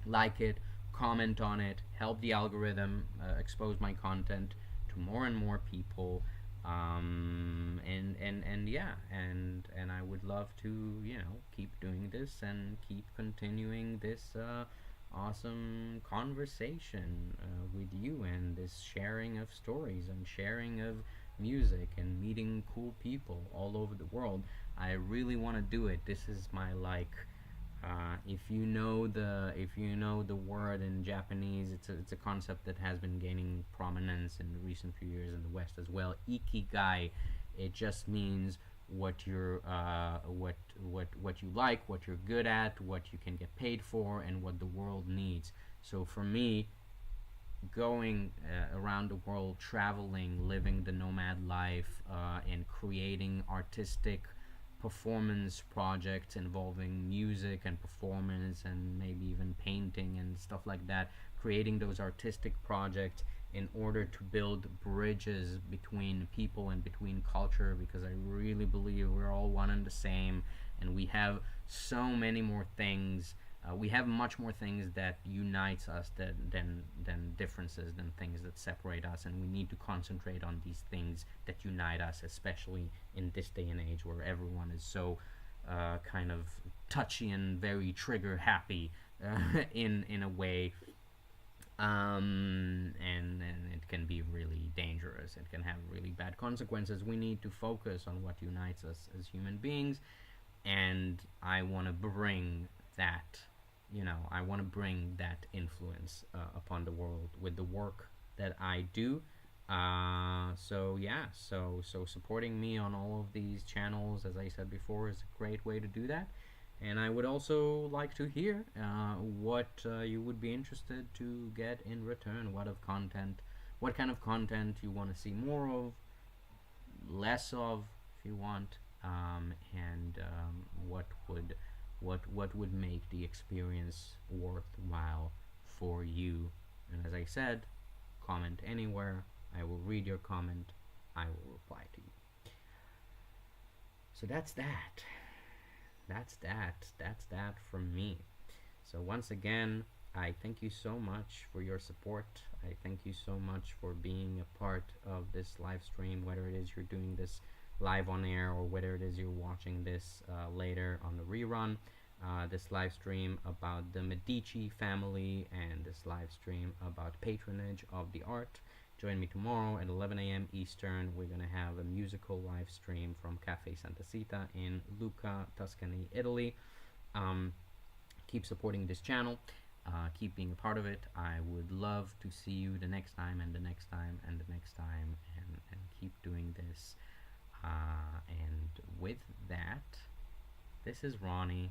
like it, comment on it, help the algorithm expose my content to more and more people. And yeah, and I would love to, you know, keep doing this and keep continuing this awesome conversation with you, and this sharing of stories and sharing of music and meeting cool people all over the world. I really want to do it. This is my, like, if you know the word in Japanese, it's a concept that has been gaining prominence in the recent few years in the West as well. Ikigai, it just means what you're what you like, what you're good at, what you can get paid for, and what the world needs. So for me, going around the world, traveling, living the nomad life, and creating artistic performance projects involving music and performance and maybe even painting and stuff like that, creating those artistic projects in order to build bridges between people and between culture, because I really believe we're all one and the same, and we have so many more things. We have much more things that unites us than differences, than things that separate us, and we need to concentrate on these things that unite us, especially in this day and age where everyone is so kind of touchy and very trigger happy in a way, and it can be really dangerous. It can have really bad consequences. We need to focus on what unites us as human beings, and I want to bring that, I want to bring that influence upon the world with the work that I do. So yeah, so supporting me on all of these channels, as I said before, is a great way to do that. And I would also like to hear what you would be interested to get in return. What kind of content you want to see more of, less of, if you want, and what would make the experience worthwhile for you. And as I said, comment anywhere. I will read your comment. I will reply to you. So that's that. That's that from me. So once again, I thank you so much for your support. I thank you so much for being a part of this live stream, whether it is you're doing this live on air or whether it is you're watching this later on the rerun. This live stream about the Medici family and this live stream about patronage of the art. Join me tomorrow at 11 a.m. Eastern. We're going to have a musical live stream from Cafe Santa Sita in Lucca, Tuscany, Italy. Keep supporting this channel. keep being a part of it. I would love to see you the next time and the next time and the next time, and keep doing this. And with that, this is Ronnie